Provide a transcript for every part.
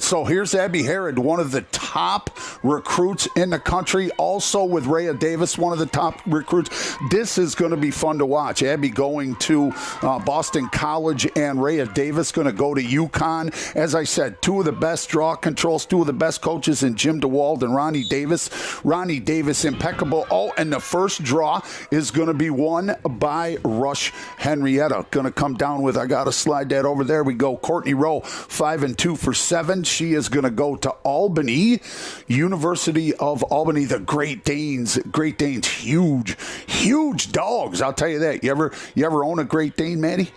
So here's Abby Herod, one of the top recruits in the country. Also with Rhea Davis, one of the top recruits. This is going to be fun to watch. Abby going to Boston College and Rhea Davis going to go to UConn. As I said, two of the best draw controls, two of the best coaches in Jim DeWald and Ronnie Davis. Ronnie Davis, impeccable. Oh, and the first draw is going to be won by Rush Henrietta. Going to come down with, I got to slide that over there. We go. Courtney Rowe, 5-2 for 7. She is going to go to Albany, University of Albany. The Great Danes, huge dogs. I'll tell you that. You ever own a Great Dane, Maddie?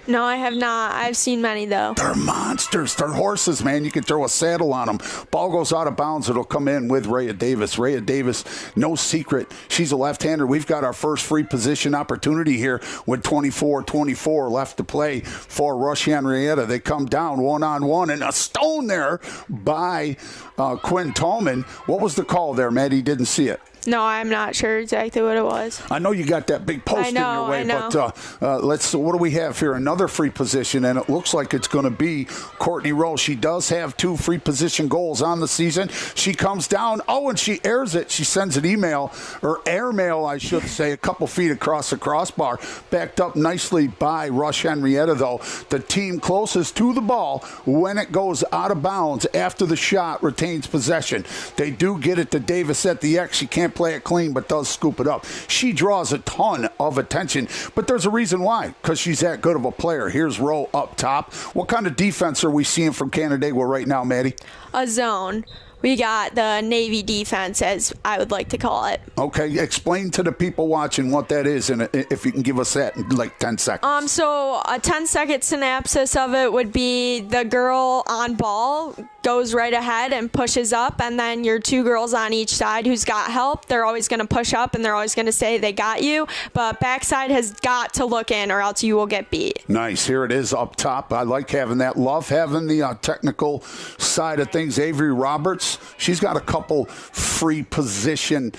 No, I have not. I've seen many, though. They're monsters. They're horses, man. You can throw a saddle on them. Ball goes out of bounds. It'll come in with Rhea Davis. Rhea Davis, no secret. She's a left-hander. We've got our first free position opportunity here with 24-24 left to play for Rush Henrietta. They come down one-on-one, and a stone there by Quinn Tallman. What was the call there, Maddie? Didn't see it. No, I'm not sure exactly what it was. I know you got that big post in your way, but what do we have here? Another free position, and it looks like it's going to be Courtney Rowe. She does have 2 free position goals on the season. She comes down, and she airs it. She sends an airmail, I should say, a couple feet across the crossbar. Backed up nicely by Rush Henrietta, though. The team closest to the ball when it goes out of bounds after the shot retains possession. They do get it to Davis at the X. She can't play it clean, but does scoop it up. She draws a ton of attention, but there's a reason why, because she's that good of a player. Here's Rowe up top. What kind of defense are we seeing from Canandaigua right now, Maddie? A zone. We got the Navy defense, as I would like to call it. Okay, explain to the people watching what that is, and if you can give us that in like 10 seconds. So a 10-second synopsis of it would be the girl on ball goes right ahead and pushes up, and then your 2 girls on each side who's got help, they're always going to push up, and they're always going to say they got you, but backside has got to look in or else you will get beat. Nice. Here it is up top. I like having that. Love having the technical side of things. Avery Roberts, she's got a couple free position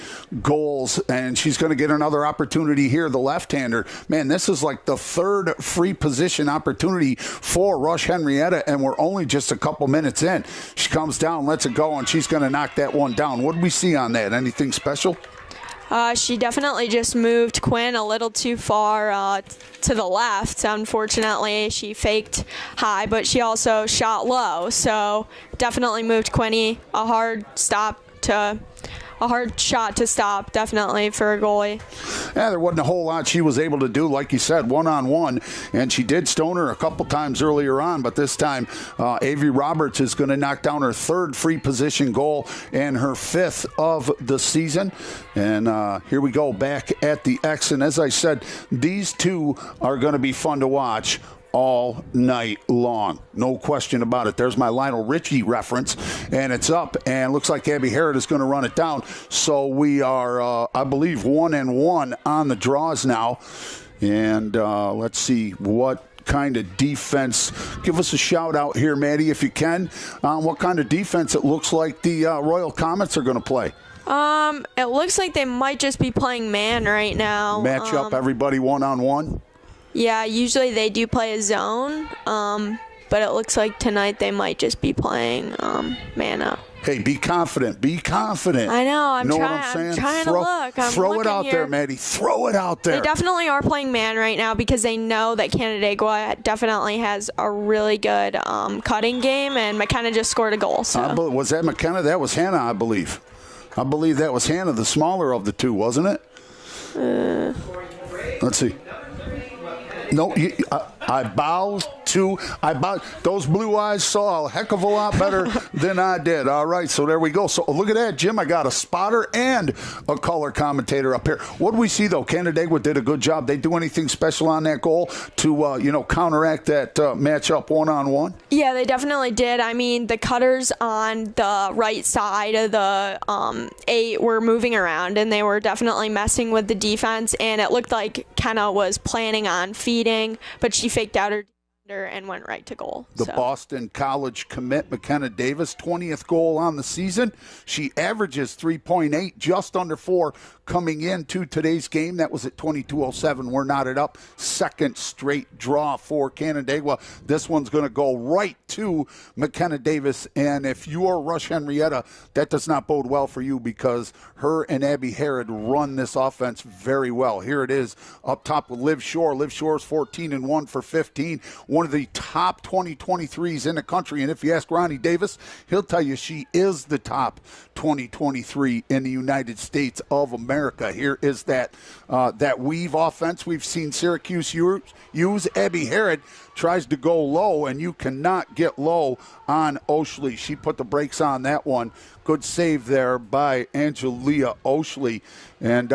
goals, and she's going to get another opportunity here, the left-hander. Man, this is like the 3rd free position opportunity for Rush Henrietta, and we're only just a couple minutes in. She comes down, lets it go, and she's going to knock that one down. What did we see on that? Anything special? She definitely just moved Quinn a little too far to the left. Unfortunately, she faked high, but she also shot low. So definitely moved Quinny. A hard shot to stop, definitely, for a goalie. Yeah, there wasn't a whole lot she was able to do, like you said, one-on-one, and she did stone her a couple times earlier on, but this time Avery Roberts is going to knock down her 3rd free position goal and her 5th of the season. And here we go, back at the X, and as I said, these two are going to be fun to watch all night long. No question about it. There's my Lionel Richie reference, and it's up, and looks like Abby Herod is going to run it down. So we are, I believe, 1-1 on the draws now. And let's see what kind of defense. Give us a shout out here, Maddie, if you can, on what kind of defense it looks like the Royal Comets are going to play. It looks like they might just be playing man right now. Match up everybody one-on-one? Yeah, usually they do play a zone, but it looks like tonight they might just be playing man up. Hey, be confident. Be confident. I know. I'm what I'm saying? I'm trying to look. Throw it out there, Maddie. Throw it out there. They definitely are playing man right now because they know that Canandaigua definitely has a really good cutting game, and McKenna just scored a goal. So. Was that McKenna? That was Hannah, I believe. I believe that was Hannah, the smaller of the two, wasn't it? Let's see. No, I bow. Those blue eyes saw a heck of a lot better than I did. All right, so there we go. So look at that, Jim. I got a spotter and a color commentator up here. What do we see, though? Canandaigua did a good job. They do anything special on that goal to, counteract that matchup one-on-one? Yeah, they definitely did. I mean, the cutters on the right side of the 8 were moving around, and they were definitely messing with the defense, and it looked like Kenna was planning on feeding, but she faked out her and went right to goal. The Boston College commit, McKenna Davis, 20th goal on the season. She averages 3.8, just under 4 coming into today's game. That was at 22:07. We're knotted up. Second straight draw for Canandaigua. This one's going to go right to McKenna Davis. And if you are Rush Henrietta, that does not bode well for you because her and Abby Herod run this offense very well. Here it is up top with Liv Shore. Liv Shore's 14-1 for 15. One of the top 2023s in the country. And if you ask Ronnie Davis, he'll tell you she is the top 2023 in the United States of America. Here is that weave offense we've seen Syracuse use. Abby Herod tries to go low, and you cannot get low on Oshley. She put the brakes on that one. Good save there by Angelia Oshley. And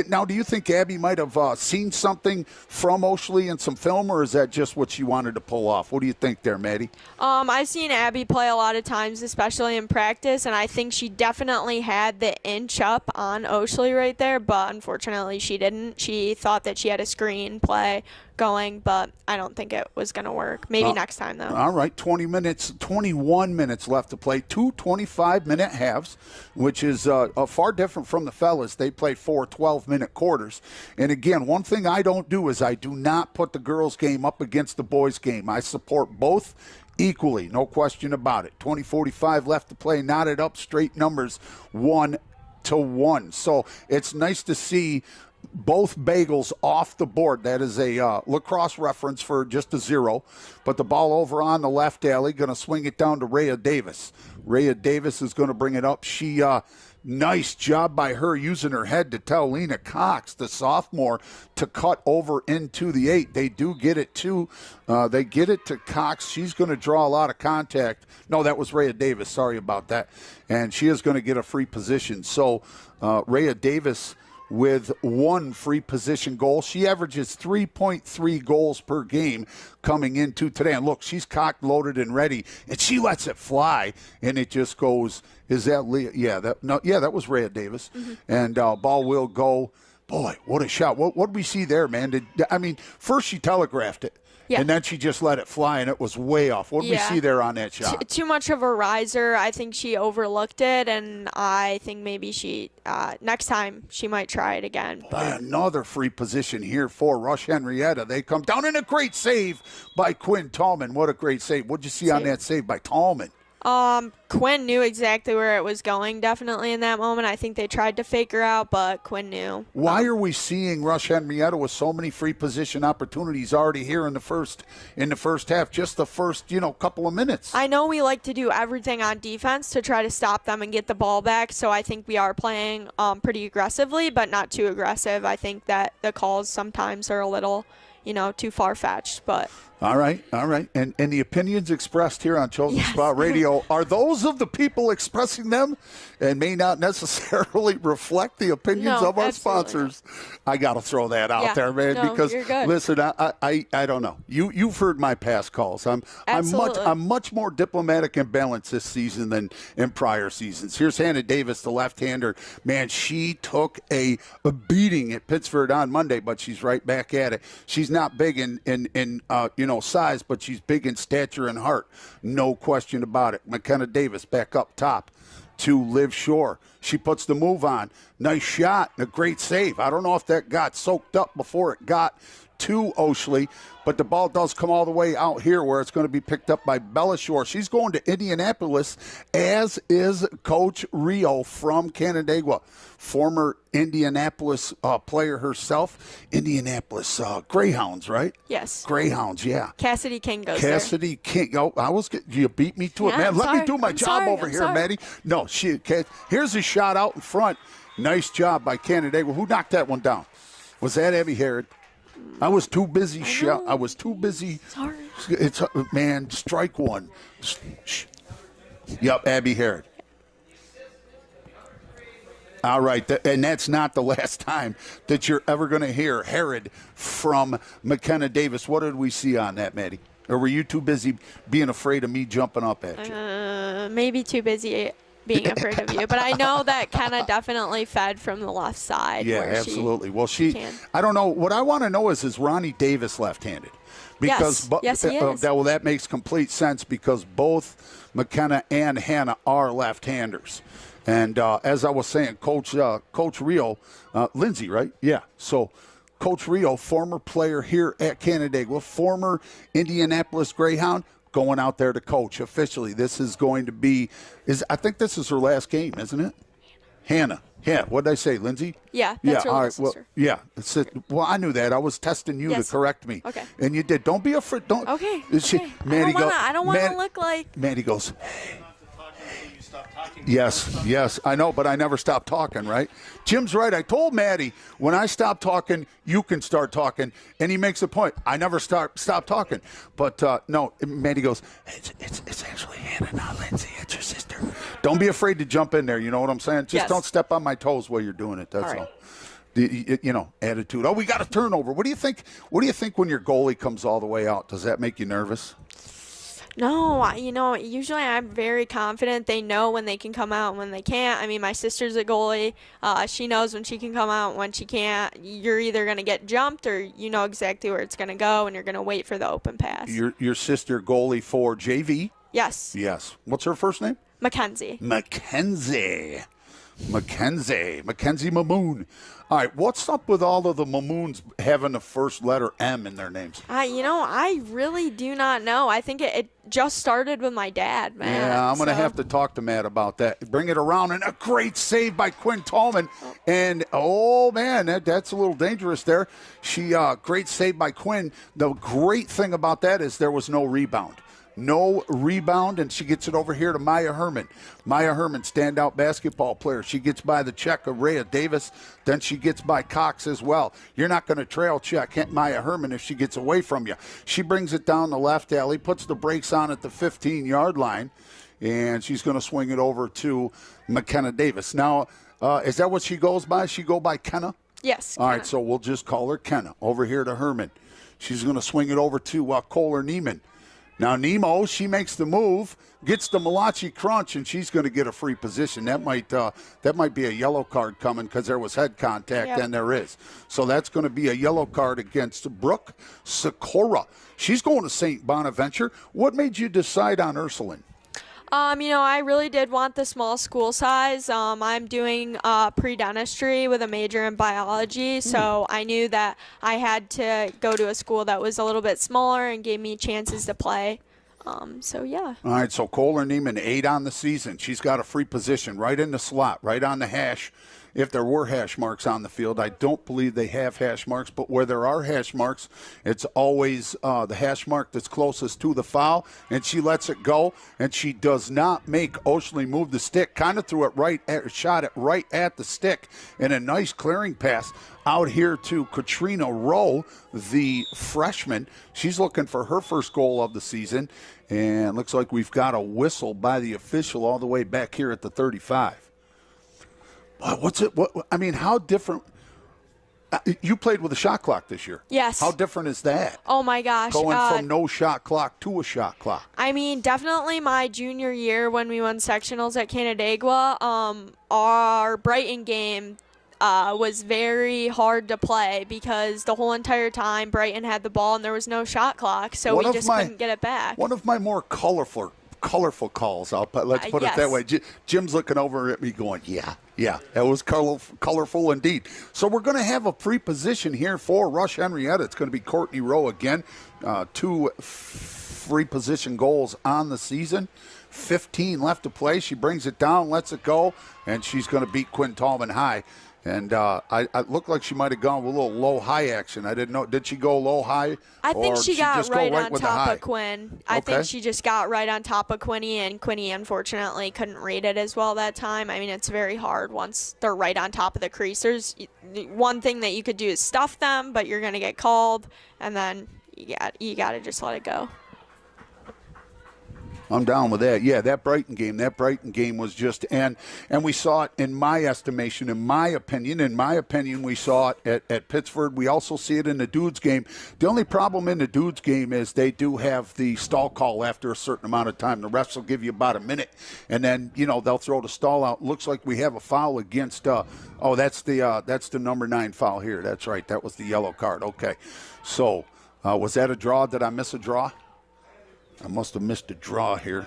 now, do you think Abby might have seen something from Oshley in some film, or is that just what she wanted to pull off? What do you think there, Maddie? I've seen Abby play a lot of times, especially in practice, and I think she definitely had the inch up on Oshley right there, but unfortunately she didn't. She thought that she had a screen play going, but I don't think it was going to work. Maybe next time, though. All right, 21 minutes left to play. 2 25-minute halves, which is far different from the fellas. They play 4 12-minute quarters. And again, one thing I don't do is I do not put the girls' game up against the boys' game. I support both equally, no question about it. 20:45 left to play, knotted up, straight numbers, 1-1. So it's nice to see both bagels off the board. That is a lacrosse reference for just a 0. But the ball over on the left alley, going to swing it down to Rhea Davis. Rhea Davis is going to bring it up. She, nice job by her using her head to tell Lena Cox, the sophomore, to cut over into the 8. They do get it to Cox. She's going to draw a lot of contact. No, that was Rhea Davis. Sorry about that. And she is going to get a free position. So Rhea Davis with 1 free position goal. She averages 3.3 goals per game coming into today. And look, she's cocked, loaded, and ready, and she lets it fly, and it just goes. Is that Leah? Yeah, that was Rhea Davis. Mm-hmm. And ball will go. Boy, what a shot. What did we see there, man? First she telegraphed it. Yeah. And then she just let it fly, and it was way off. What did we see there on that shot? Too much of a riser. I think she overlooked it, and I think maybe she next time she might try it again. But another free position here for Rush Henrietta. They come down, and a great save by Quinn Tallman. What a great save. What did you see on that save by Tallman? Quinn knew exactly where it was going, definitely in that moment. I think they tried to fake her out, but Quinn knew. Why are we seeing Rush Henrietta with so many free position opportunities already here in the first half, just the first, couple of minutes? I know we like to do everything on defense to try to stop them and get the ball back, so I think we are playing pretty aggressively, but not too aggressive. I think that the calls sometimes are a little, too far-fetched, but... All right. And the opinions expressed here on Chosen Spot Radio, are those of the people expressing them and may not necessarily reflect the opinions of our sponsors? I got to throw that out there, man, because, listen, I don't know. You've heard my past calls. I'm much more diplomatic and balanced this season than in prior seasons. Here's Hannah Davis, the left-hander. Man, she took a beating at Pittsford on Monday, but she's right back at it. She's not big in size, but she's big in stature and heart. No question about it. McKenna Davis back up top to Liv Shore. She puts the move on. Nice shot and a great save. I don't know if that got soaked up before it got to Oshley, but the ball does come all the way out here where it's going to be picked up by Bella Shore. She's going to Indianapolis, as is Coach Rio from Canandaigua, former Indianapolis player herself. Indianapolis Greyhounds, right? Yes. Greyhounds, yeah. Cassidy King goes there. Cassidy King. Oh, you beat me to it, man. Let me do my job over here, Maddie. No, here's a shot out in front. Nice job by Canandaigua. Who knocked that one down? Was that Abby Herod? I was too busy. I was too busy. Sorry. Man, strike one. Yep, Abby Herod. All right, and that's not the last time that you're ever going to hear Herod from McKenna Davis. What did we see on that, Maddie? Or were you too busy being afraid of me jumping up at you? Maybe too busy being afraid of you. But I know that Kenna definitely fed from the left side. Yeah, absolutely. I don't know. What I want to know is Ronnie Davis left-handed? Because Yes, he is. that makes complete sense because both McKenna and Hannah are left-handers. And as I was saying, Coach Rio, Lindsay, right? Yeah. So Coach Rio, former player here at Canandaigua, former Indianapolis Greyhound, going out there to coach officially. This is going to be, I think this is her last game, isn't it? Hannah. Yeah, what did I say, Lindsay? Yeah, that's her little sister. Well, well, I knew that. I was testing you to correct me. Okay. And you did. Don't be afraid. Don't. Okay. Maddie I don't want to look like. Maddie goes, Yes, I know, but I never stop talking, right? Jim's right. I told Maddie, when I stop talking, you can start talking. And he makes a point. I never stop talking. But, no, Maddie goes, it's actually Hannah, not Lindsay. It's your sister. Don't be afraid to jump in there. You know what I'm saying? Just don't step on my toes while you're doing it. That's all. Attitude. Oh, we got a turnover. What do you think? What do you think when your goalie comes all the way out? Does that make you nervous? No, usually I'm very confident. They know when they can come out and when they can't. I mean, my sister's a goalie. She knows when she can come out and when she can't. You're either going to get jumped or you know exactly where it's going to go, and you're going to wait for the open pass. Your sister goalie for JV? Yes. Yes. What's her first name? Mackenzie. Mackenzie Mamoon. All right, what's up with all of the Mamoons having the first letter M in their names? I really do not know. I think it just started with my dad, man. Yeah, I'm going to have to talk to Matt about that. Bring it around, and a great save by Quinn Tallman. And, oh, man, that's a little dangerous there. Great save by Quinn. The great thing about that is there was no rebound. No rebound, and she gets it over here to Maya Herman. Maya Herman, standout basketball player. She gets by the check of Rhea Davis. Then she gets by Cox as well. You're not going to trail check Maya Herman if she gets away from you. She brings it down the left alley, puts the brakes on at the 15-yard line, and she's going to swing it over to McKenna Davis. Now, is that what she goes by? She go by Kenna? Yes. All right, so we'll just call her Kenna. Over here to Herman. She's going to swing it over to Kohler Neiman. Now, Nemo, she makes the move, gets the Malachi crunch, and she's going to get a free position. That might be a yellow card coming because there was head contact, and there is. So that's going to be a yellow card against Brooke Sikora. She's going to St. Bonaventure. What made you decide on Ursuline? I really did want the small school size. I'm doing pre-dentistry with a major in biology, so I knew that I had to go to a school that was a little bit smaller and gave me chances to play. Yeah. All right, so Kohler Neiman, 8 on the season. She's got a free position right in the slot, right on the hash. If there were hash marks on the field, I don't believe they have hash marks, but where there are hash marks, it's always the hash mark that's closest to the foul, and she lets it go, and she does not make Oshley move the stick, kind of threw it shot it right at the stick, and a nice clearing pass out here to Katrina Rowe, the freshman. She's looking for her first goal of the season, and looks like we've got a whistle by the official all the way back here at the 35. How different? You played with a shot clock this year. Yes. How different is that? Oh, my gosh. Going from no shot clock to a shot clock. Definitely my junior year when we won sectionals at Canandaigua, our Brighton game was very hard to play because the whole entire time Brighton had the ball and there was no shot clock, so we just couldn't get it back. One of my more colorful calls. Let's put it that way. Jim's looking over at me going, yeah, that was colorful indeed. So we're going to have a pre-position here for Rush Henrietta. It's going to be Courtney Rowe again. 2 free position goals on the season. 15 left to play. She brings it down, lets it go, and she's going to beat Quinn Tallman high. And I looked like she might have gone with a little low-high action. I didn't know. Did she go low-high? I think she got right on top of Quinn. I Okay. think she just got right on top of Quinny, and Quinny unfortunately couldn't read it as well that time. It's very hard once they're right on top of the creasers. One thing that you could do is stuff them, but you're going to get called, and then you got to just let it go. I'm down with that. Yeah, that Brighton game was just, and we saw it in my estimation, in my opinion, we saw it at Pittsford. We also see it in the Dudes game. The only problem in the Dudes game is they do have the stall call after a certain amount of time. The refs will give you about a minute, and then, they'll throw the stall out. Looks like we have a foul against, that's the number 9 foul here. That's right. That was the yellow card. Okay. So, Was that a draw? Did I miss a draw? I must have missed a draw here.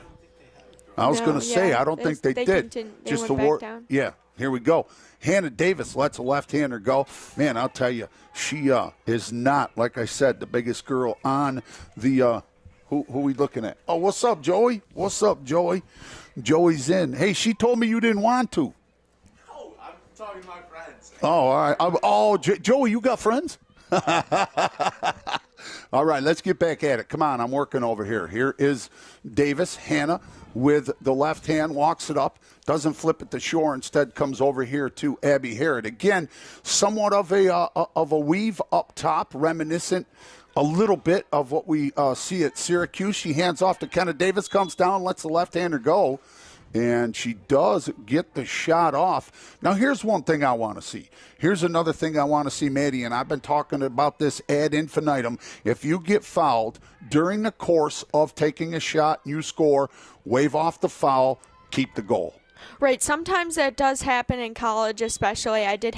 I was going to say, I don't think they did. They just went back down. Yeah, here we go. Hannah Davis lets a left-hander go. Man, I'll tell you, she is not, like I said, the biggest girl on the who we looking at? Oh, what's up, Joey? What's up, Joey? Joey's in. Hey, she told me you didn't want to. No, I'm talking to my friends. Oh, all right. Joey, you got friends? All right, let's get back at it. Come on, I'm working over here. Here is Davis. Hannah with the left hand walks it up, doesn't flip it to shore, instead comes over here to Abby Harrod. Again, somewhat of a weave up top, reminiscent a little bit of what we see at Syracuse. She hands off to Kenna Davis, comes down, lets the left-hander go. And she does get the shot off. Now, here's one thing I want to see. Here's another thing I want to see, Maddie, and I've been talking about this ad infinitum. If you get fouled during the course of taking a shot and you score, wave off the foul, keep the goal. Right. Sometimes that does happen in college, especially. I did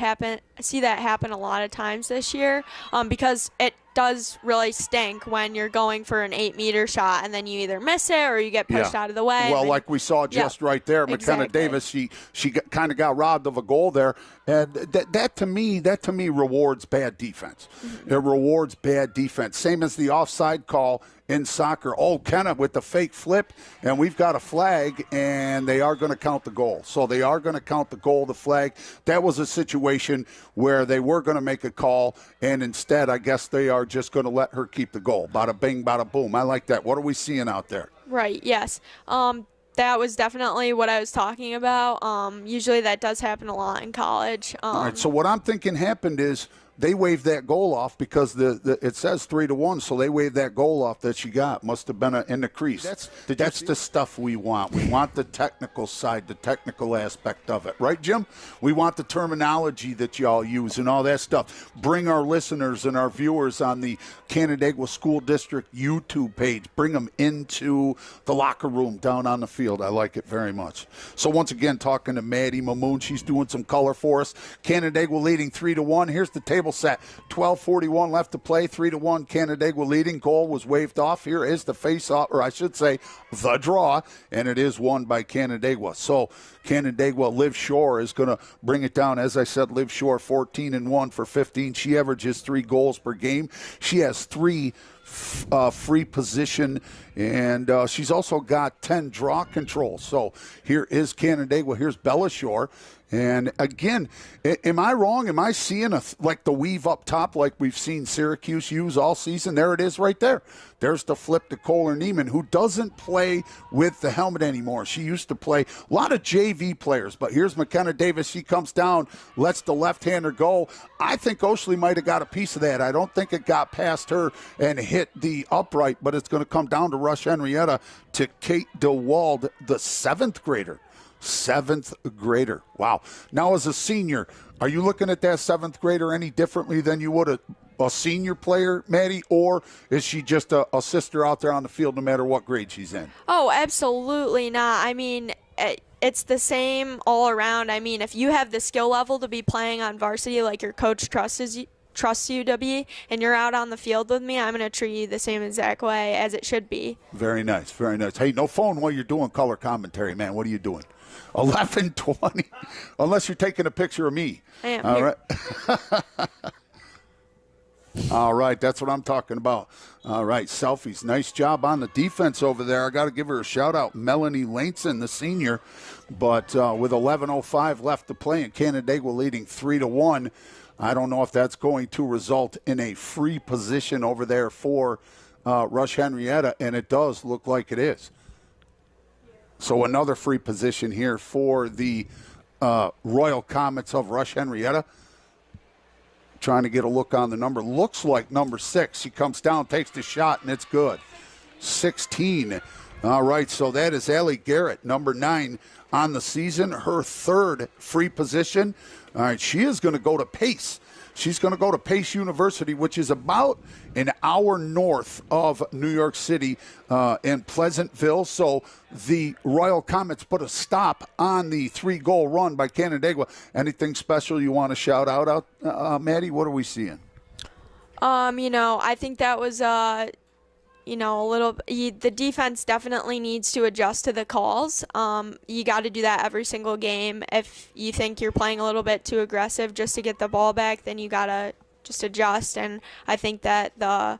see that happen a lot of times this year because it does really stink when you're going for an 8-meter shot and then you either miss it or you get pushed out of the way. Well, like we saw just right there, McKenna Davis, she kind of got robbed of a goal there, and that to me rewards bad defense. Mm-hmm. It rewards bad defense. Same as the offside call in soccer. Oh, Kenna with the fake flip, and we've got a flag, and they are going to count the goal. So they are going to count the goal, the flag. That was a situation where they were going to make a call, and instead I guess they are just going to let her keep the goal. Bada bing, bada boom. I like that. What are we seeing out there? Right, yes. That was definitely what I was talking about. Usually that does happen a lot in college. All right, so what I'm thinking happened is they waved that goal off because it says 3-1, so they waved that goal off that she got. Must have been in the crease. That's the stuff we want. We want the technical side, the technical aspect of it. Right, Jim? We want the terminology that y'all use and all that stuff. Bring our listeners and our viewers on the Canandaigua School District YouTube page. Bring them into the locker room down on the field. I like it very much. So once again, talking to Maddie Mamoon. She's doing some color for us. Canandaigua leading 3-1. Here's the table set. 12:41 left to play. 3-1 Canandaigua leading. Goal was waved off. Here is the face-off, or I should say the draw, and it is won by Canandaigua. So Canandaigua, Liv Shore is going to bring it down. As I said, Liv Shore 14-1 for 15. She averages 3 goals per game. She has 3 free position, and she's also got 10 draw control. So here is Canandaigua. Here's Bella Shore. And again, am I wrong? Am I seeing like the weave up top like we've seen Syracuse use all season? There it is right there. There's the flip to Kohler Neiman, who doesn't play with the helmet anymore. She used to play a lot of JV players, but here's McKenna Davis. She comes down, lets the left-hander go. I think Oshley might have got a piece of that. I don't think it got past her and hit the upright, but it's going to come down to Rush Henrietta to Kate DeWald, the 7th grader. 7th grader. Wow. Now, as a senior, are you looking at that 7th grader any differently than you would a senior player, Maddie, or is she just a sister out there on the field no matter what grade she's in? Oh, absolutely not. I mean, it's the same all around. I mean, if you have the skill level to be playing on varsity like your coach trusts you to be, and you're out on the field with me, I'm going to treat you the same exact way as it should be. Very nice, very nice. Hey, no phone while you're doing color commentary, man. What are you doing? 11:20, unless you're taking a picture of me. I am. All right. All right, that's what I'm talking about. All right, selfies. Nice job on the defense over there. I got to give her a shout-out, Melanie Laneson, the senior. But with 11:05 left to play and Canandaigua leading 3-1, I don't know if that's going to result in a free position over there for Rush Henrietta, and it does look like it is. So another free position here for the Royal Comets of Rush Henrietta. Trying to get a look on the number. Looks like number 6. She comes down, takes the shot, and it's good. 16. All right, so that is Allie Garrett, number 9 on the season. Her 3rd free position. All right, she is going to go to Pace. She's going to go to Pace University, which is about an hour north of New York City in Pleasantville. So the Royal Comets put a stop on the 3-goal run by Canandaigua. Anything special you want to shout out, Maddie? What are we seeing? I think that was a little. The defense definitely needs to adjust to the calls. You got to do that every single game. If you think you're playing a little bit too aggressive just to get the ball back, then you got to just adjust. And I think that the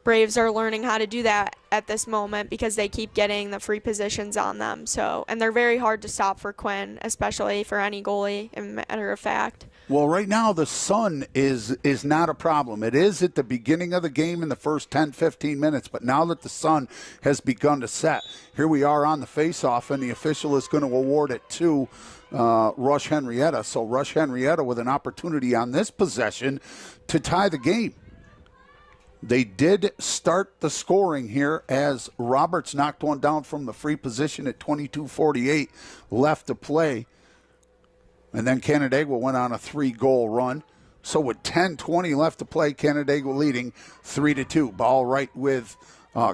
Braves are learning how to do that at this moment because they keep getting the free positions on them. And they're very hard to stop for Quinn, especially for any goalie, as a matter of fact. Well, right now the sun is not a problem. It is at the beginning of the game in the first 10, 15 minutes, but now that the sun has begun to set, here we are on the face-off, and the official is going to award it to Rush Henrietta. So Rush Henrietta with an opportunity on this possession to tie the game. They did start the scoring here as Roberts knocked one down from the free position at 22:48 left to play. And then Canandaigua went on a 3-goal run. So with 10:20 left to play, Canandaigua leading 3-2. Ball right with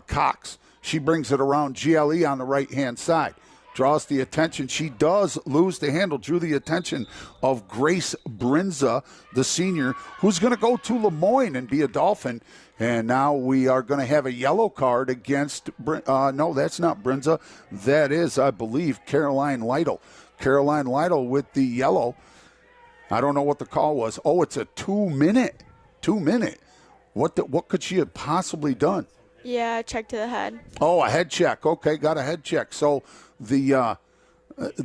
Cox. She brings it around GLE on the right-hand side. Draws the attention. She does lose the handle. Drew the attention of Grace Brinza, the senior, who's going to go to Lemoyne and be a Dolphin. And now we are going to have a yellow card against, no, that's not Brinza. That is, I believe, Caroline Lytle. Caroline Lytle with the yellow. I don't know what the call was. Oh, it's a 2-minute. 2-minute. What could she have possibly done? Yeah, check to the head. Oh, a head check. Okay, got a head check. So the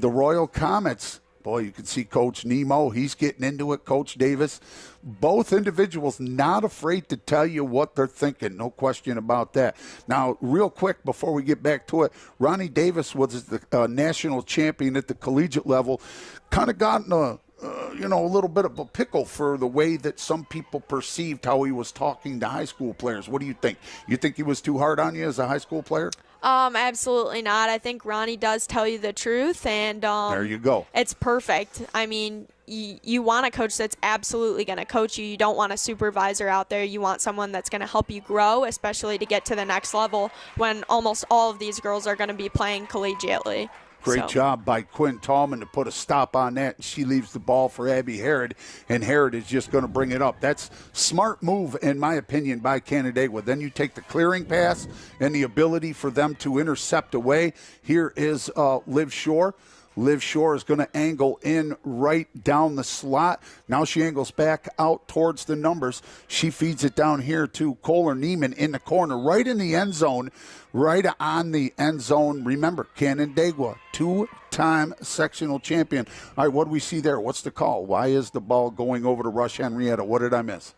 Royal Comets, boy, you can see Coach Nemo. He's getting into it. Coach Davis. Both individuals not afraid to tell you what they're thinking. No question about that. Now, real quick before we get back to it, Ronnie Davis was the national champion at the collegiate level. Kind of got in a little bit of a pickle for the way that some people perceived how he was talking to high school players. What do you think? You think he was too hard on you as a high school player? Absolutely not. I think Ronnie does tell you the truth, and there you go. It's perfect. I mean, you want a coach that's absolutely going to coach you. You don't want a supervisor out there. You want someone that's going to help you grow, especially to get to the next level when almost all of these girls are going to be playing collegiately. Great job by Quinn Tallman to put a stop on that. She leaves the ball for Abby Herod, and Herod is just going to bring it up. That's smart move, in my opinion, by Canandaigua. Then you take the clearing pass and the ability for them to intercept away. Here is Liv Shore. Liv Shore is going to angle in right down the slot. Now she angles back out towards the numbers. She feeds it down here to Kohler Neiman in the corner, right in the end zone, right on the end zone. Remember, Canandaigua, 2-time sectional champion. All right, what do we see there? What's the call? Why is the ball going over to Rush Henrietta? What did I miss?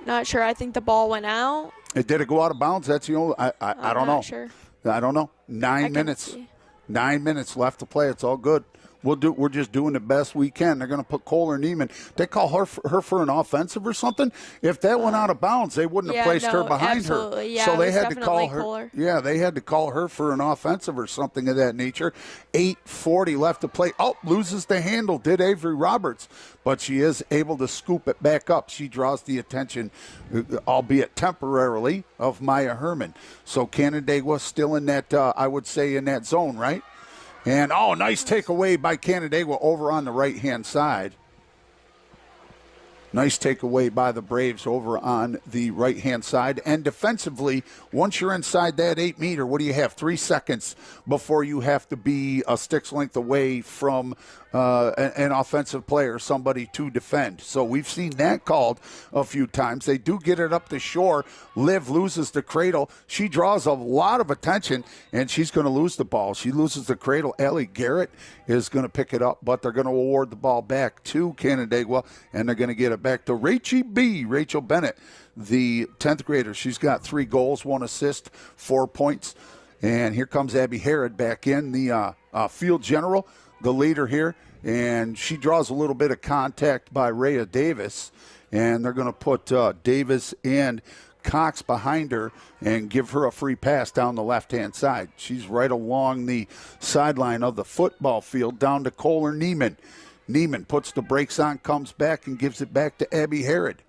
Not sure. I think the ball went out. Did it go out of bounds? That's the only. I don't know. Sure. I don't know. 9 minutes. 9 minutes left to play. It's all good. We're just doing the best we can. They're going to put Kohler Neiman. They call her for an offensive or something. If that went out of bounds, they wouldn't have placed her behind her. Yeah, so they had to call her. Kohler. Yeah, they had to call her for an offensive or something of that nature. 8:40 left to play. Oh, loses the handle. Did Avery Roberts, but she is able to scoop it back up. She draws the attention, albeit temporarily, of Maya Herman. So Canandaigua still in that. I would say in that zone, right? And, nice takeaway by Canandaigua over on the right-hand side. Nice takeaway by the Braves over on the right-hand side. And defensively, once you're inside that 8-meter, what do you have? 3 seconds before you have to be a stick's length away from an offensive player, somebody to defend. So we've seen that called a few times. They do get it up the shore. Liv loses the cradle. She draws a lot of attention, and she's going to lose the ball. She loses the cradle. Allie Garrett is going to pick it up, but they're going to award the ball back to Canandaigua, and they're going to get it back to Rachel Bennett, the 10th grader. She's got 3 goals, 1 assist, 4 points. And here comes Abby Herod back in, the field general, the leader here, and she draws a little bit of contact by Rhea Davis, and they're going to put Davis and Cox behind her and give her a free pass down the left-hand side. She's right along the sideline of the football field down to Kohler Neiman. Neiman puts the brakes on, comes back, and gives it back to Abby Herod.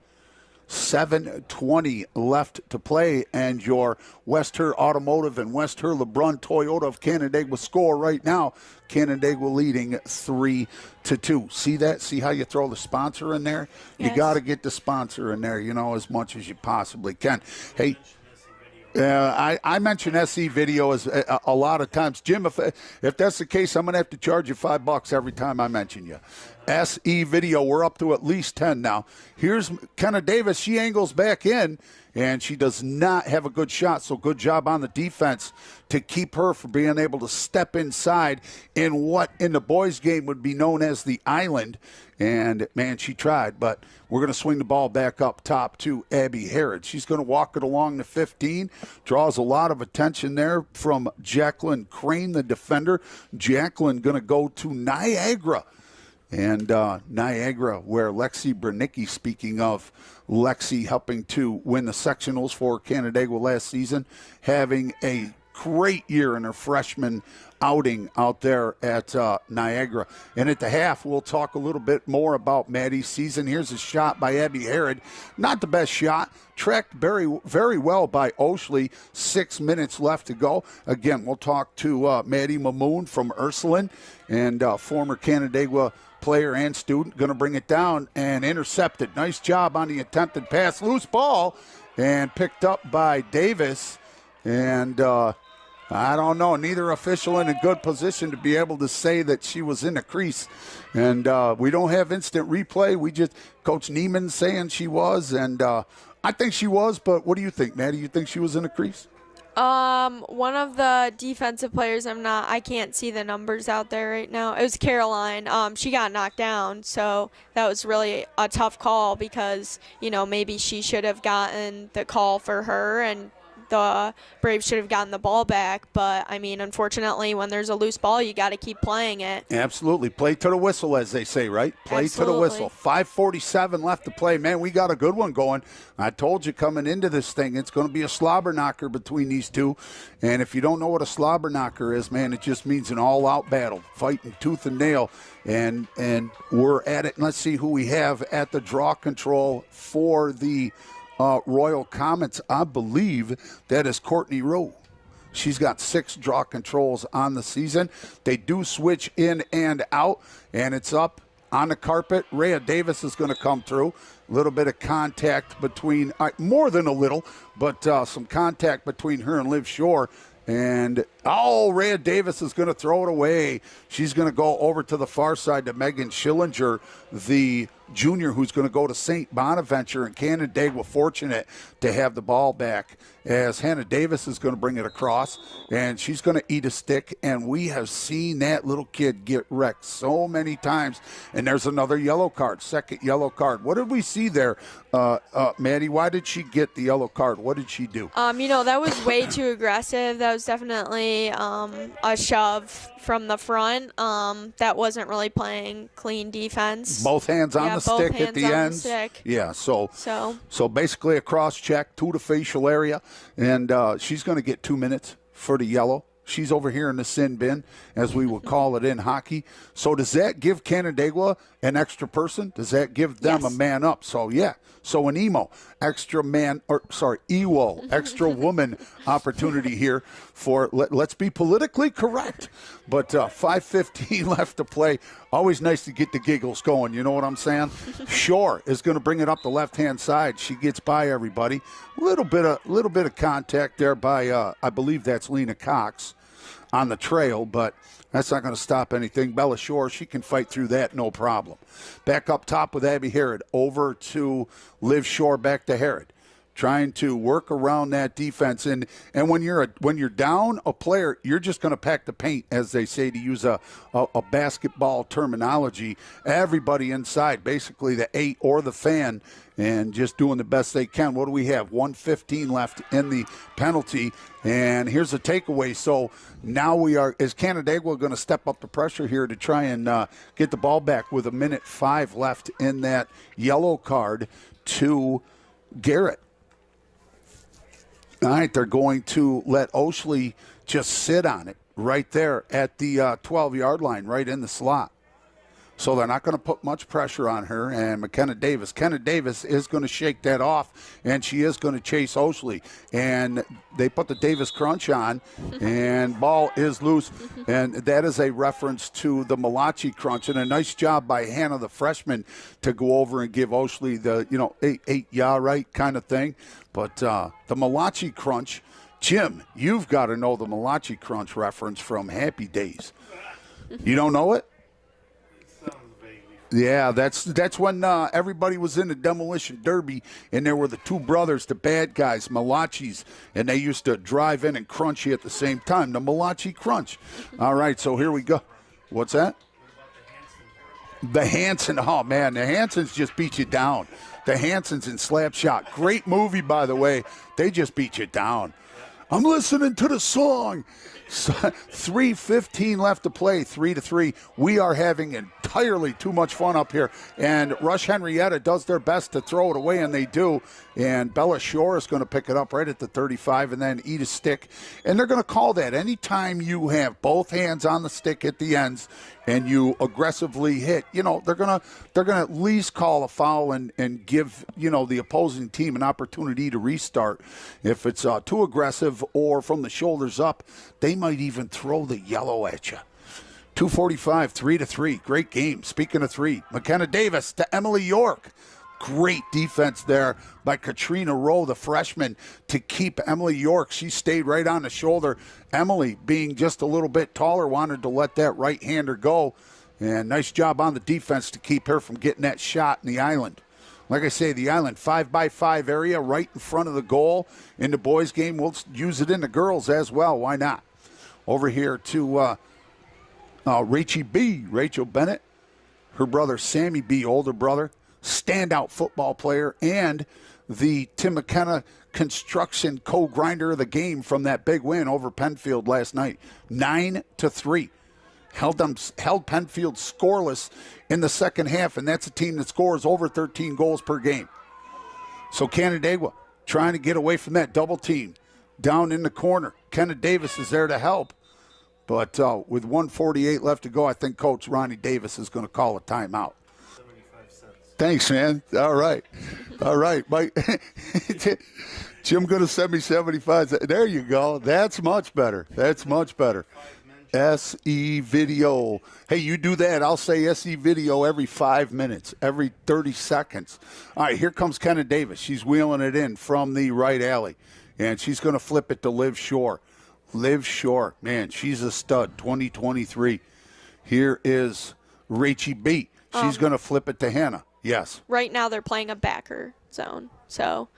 7:20 left to play, and your West Her Automotive and West Her LeBrun Toyota of Canandaigua score right now. Canandaigua leading 3-2. See that? See how you throw the sponsor in there? Yes. You got to get the sponsor in there, as much as you possibly can. Hey, I mention SE Video as a lot of times. Jim, if that's the case, I'm going to have to charge you $5 every time I mention you. SE Video, we're up to at least 10 now. Here's Kenna Davis. She angles back in, and she does not have a good shot, so good job on the defense to keep her from being able to step inside in what in the boys' game would be known as the island. And, man, she tried, but we're going to swing the ball back up top to Abby Harrod. She's going to walk it along the 15, draws a lot of attention there from Jacqueline Crane, the defender. Jacqueline going to go to Niagara. And Niagara, where Lexi Bernicki, speaking of Lexi helping to win the sectionals for Canandaigua last season, having a great year in her freshman outing out there at Niagara. And at the half, we'll talk a little bit more about Maddie's season. Here's a shot by Abby Harrod. Not the best shot. Tracked very, very well by Oshley. 6 minutes left to go. Again, we'll talk to Maddie Mamoon from Ursuline and former Canandaigua player and student. Going to bring it down and intercepted. Nice job on the attempted pass. Loose ball and picked up by Davis. And I don't know, neither official in a good position to be able to say that she was in the crease. And we don't have instant replay. We just, Coach Neiman saying she was. And I think she was, but what do you think, Maddie? You think she was in the crease? One of the defensive players, I can't see the numbers out there right now. It was Caroline. She got knocked down, so that was really a tough call because, maybe she should have gotten the call for her and the Braves should have gotten the ball back. But, unfortunately, when there's a loose ball, you got to keep playing it. Absolutely. Play to the whistle, as they say, right? Play Absolutely. to the whistle. 5:47 left to play. Man, we got a good one going. I told you coming into this thing, it's going to be a slobber knocker between these two. And if you don't know what a slobber knocker is, man, it just means an all-out battle, fighting tooth and nail. And we're at it. And let's see who we have at the draw control for the Royal Comets. I believe that is Courtney Rowe. She's got 6 draw controls on the season. They do switch in and out, and it's up on the carpet. Rhea Davis is going to come through. A little bit of contact between, more than a little, but some contact between her and Liv Shore. And, Rhea Davis is going to throw it away. She's going to go over to the far side to Megan Schillinger, the junior who's going to go to St. Bonaventure, and Canandaigua fortunate to have the ball back as Hannah Davis is going to bring it across, and she's going to eat a stick, and we have seen that little kid get wrecked so many times. And there's another yellow card, second yellow card. What did we see there, Maddie? Why did she get the yellow card? What did she do? That was way too aggressive. That was definitely a shove from the front. That wasn't really playing clean defense. Both hands on the stick at the ends. Stick. Yeah, so basically a cross check to the facial area, and she's going to get 2 minutes for the yellow. She's over here in the sin bin, as we would call it in hockey. So does that give Canandaigua an extra person? Does that give them a man up? So, yeah. So an EWO, extra woman opportunity here for, let's be politically correct. But 5:15 left to play. Always nice to get the giggles going, you know what I'm saying? Shore is going to bring it up the left-hand side. She gets by everybody. Little bit of contact there by, I believe that's Lena Cox on the trail, but that's not going to stop anything. Bella Shore, she can fight through that, no problem. Back up top with Abby Harrod. Over to Liv Shore, back to Harrod. Trying to work around that defense. And when you're down a player, you're just going to pack the paint, as they say, to use a basketball terminology. Everybody inside, basically the 8 or the fan, and just doing the best they can. What do we have? 1:15 left in the penalty. And here's a takeaway. So now is Canandaigua going to step up the pressure here to try and get the ball back with 1:05 left in that yellow card to Garrett. All right, they're going to let Oshley just sit on it right there at the 12-yard line, right in the slot. So they're not going to put much pressure on her. And McKenna Davis is going to shake that off, and she is going to chase Oshley. And they put the Davis crunch on, and ball is loose. And that is a reference to the Malachi crunch. And a nice job by Hannah, the freshman, to go over and give Oshley the, eight, yeah, right kind of thing. But the Malachi crunch, Jim, you've got to know the Malachi crunch reference from Happy Days. You don't know it? Yeah, that's when everybody was in the demolition derby, and there were the two brothers, the bad guys, Malachis, and they used to drive in and crunch you at the same time. The Malachi crunch. All right, so here we go. What's that? The Hanson. Oh man, the Hansons just beat you down. The Hansons in Slapshot. Great movie, by the way. They just beat you down. I'm listening to the song. 3:15 left to play, 3-3. We are having entirely too much fun up here. And Rush Henrietta does their best to throw it away, and they do. And Bella Shore is going to pick it up right at the 35 and then eat a stick. And they're going to call that anytime you have both hands on the stick at the ends and you aggressively hit. They're going to at least call a foul and give, the opposing team an opportunity to restart. If it's too aggressive or from the shoulders up, they might even throw the yellow at you. 2:45, 3-3. Great game. Speaking of three, McKenna Davis to Emily York. Great defense there by Katrina Rowe, the freshman, to keep Emily York. She stayed right on the shoulder. Emily, being just a little bit taller, wanted to let that right-hander go. And nice job on the defense to keep her from getting that shot in the island. Like I say, the island 5x5 area right in front of the goal. In the boys' game, we'll use it in the girls as well. Why not? Over here to Rachel Bennett, her brother Sammy B., older brother, standout football player, and the Tim McKenna construction co-grinder of the game from that big win over Penfield last night. 9-3. Held Penfield scoreless in the second half, and that's a team that scores over 13 goals per game. So Canandaigua trying to get away from that double team down in the corner. Kenna Davis is there to help. But with 1:48 left to go, I think Coach Ronnie Davis is going to call a timeout. 75 cents. Thanks, man. All right, Mike. Jim going to send me 75 cents. There you go. That's much better. SE Video. Hey, you do that. I'll say SE Video every 5 minutes, every 30 seconds. All right, here comes Kenna Davis. She's wheeling it in from the right alley, and she's going to flip it to Liv Shore. Liv Shore, man, she's a stud, 2023. Here is Rachie B. She's going to flip it to Hannah. Yes. Right now they're playing a backer zone, so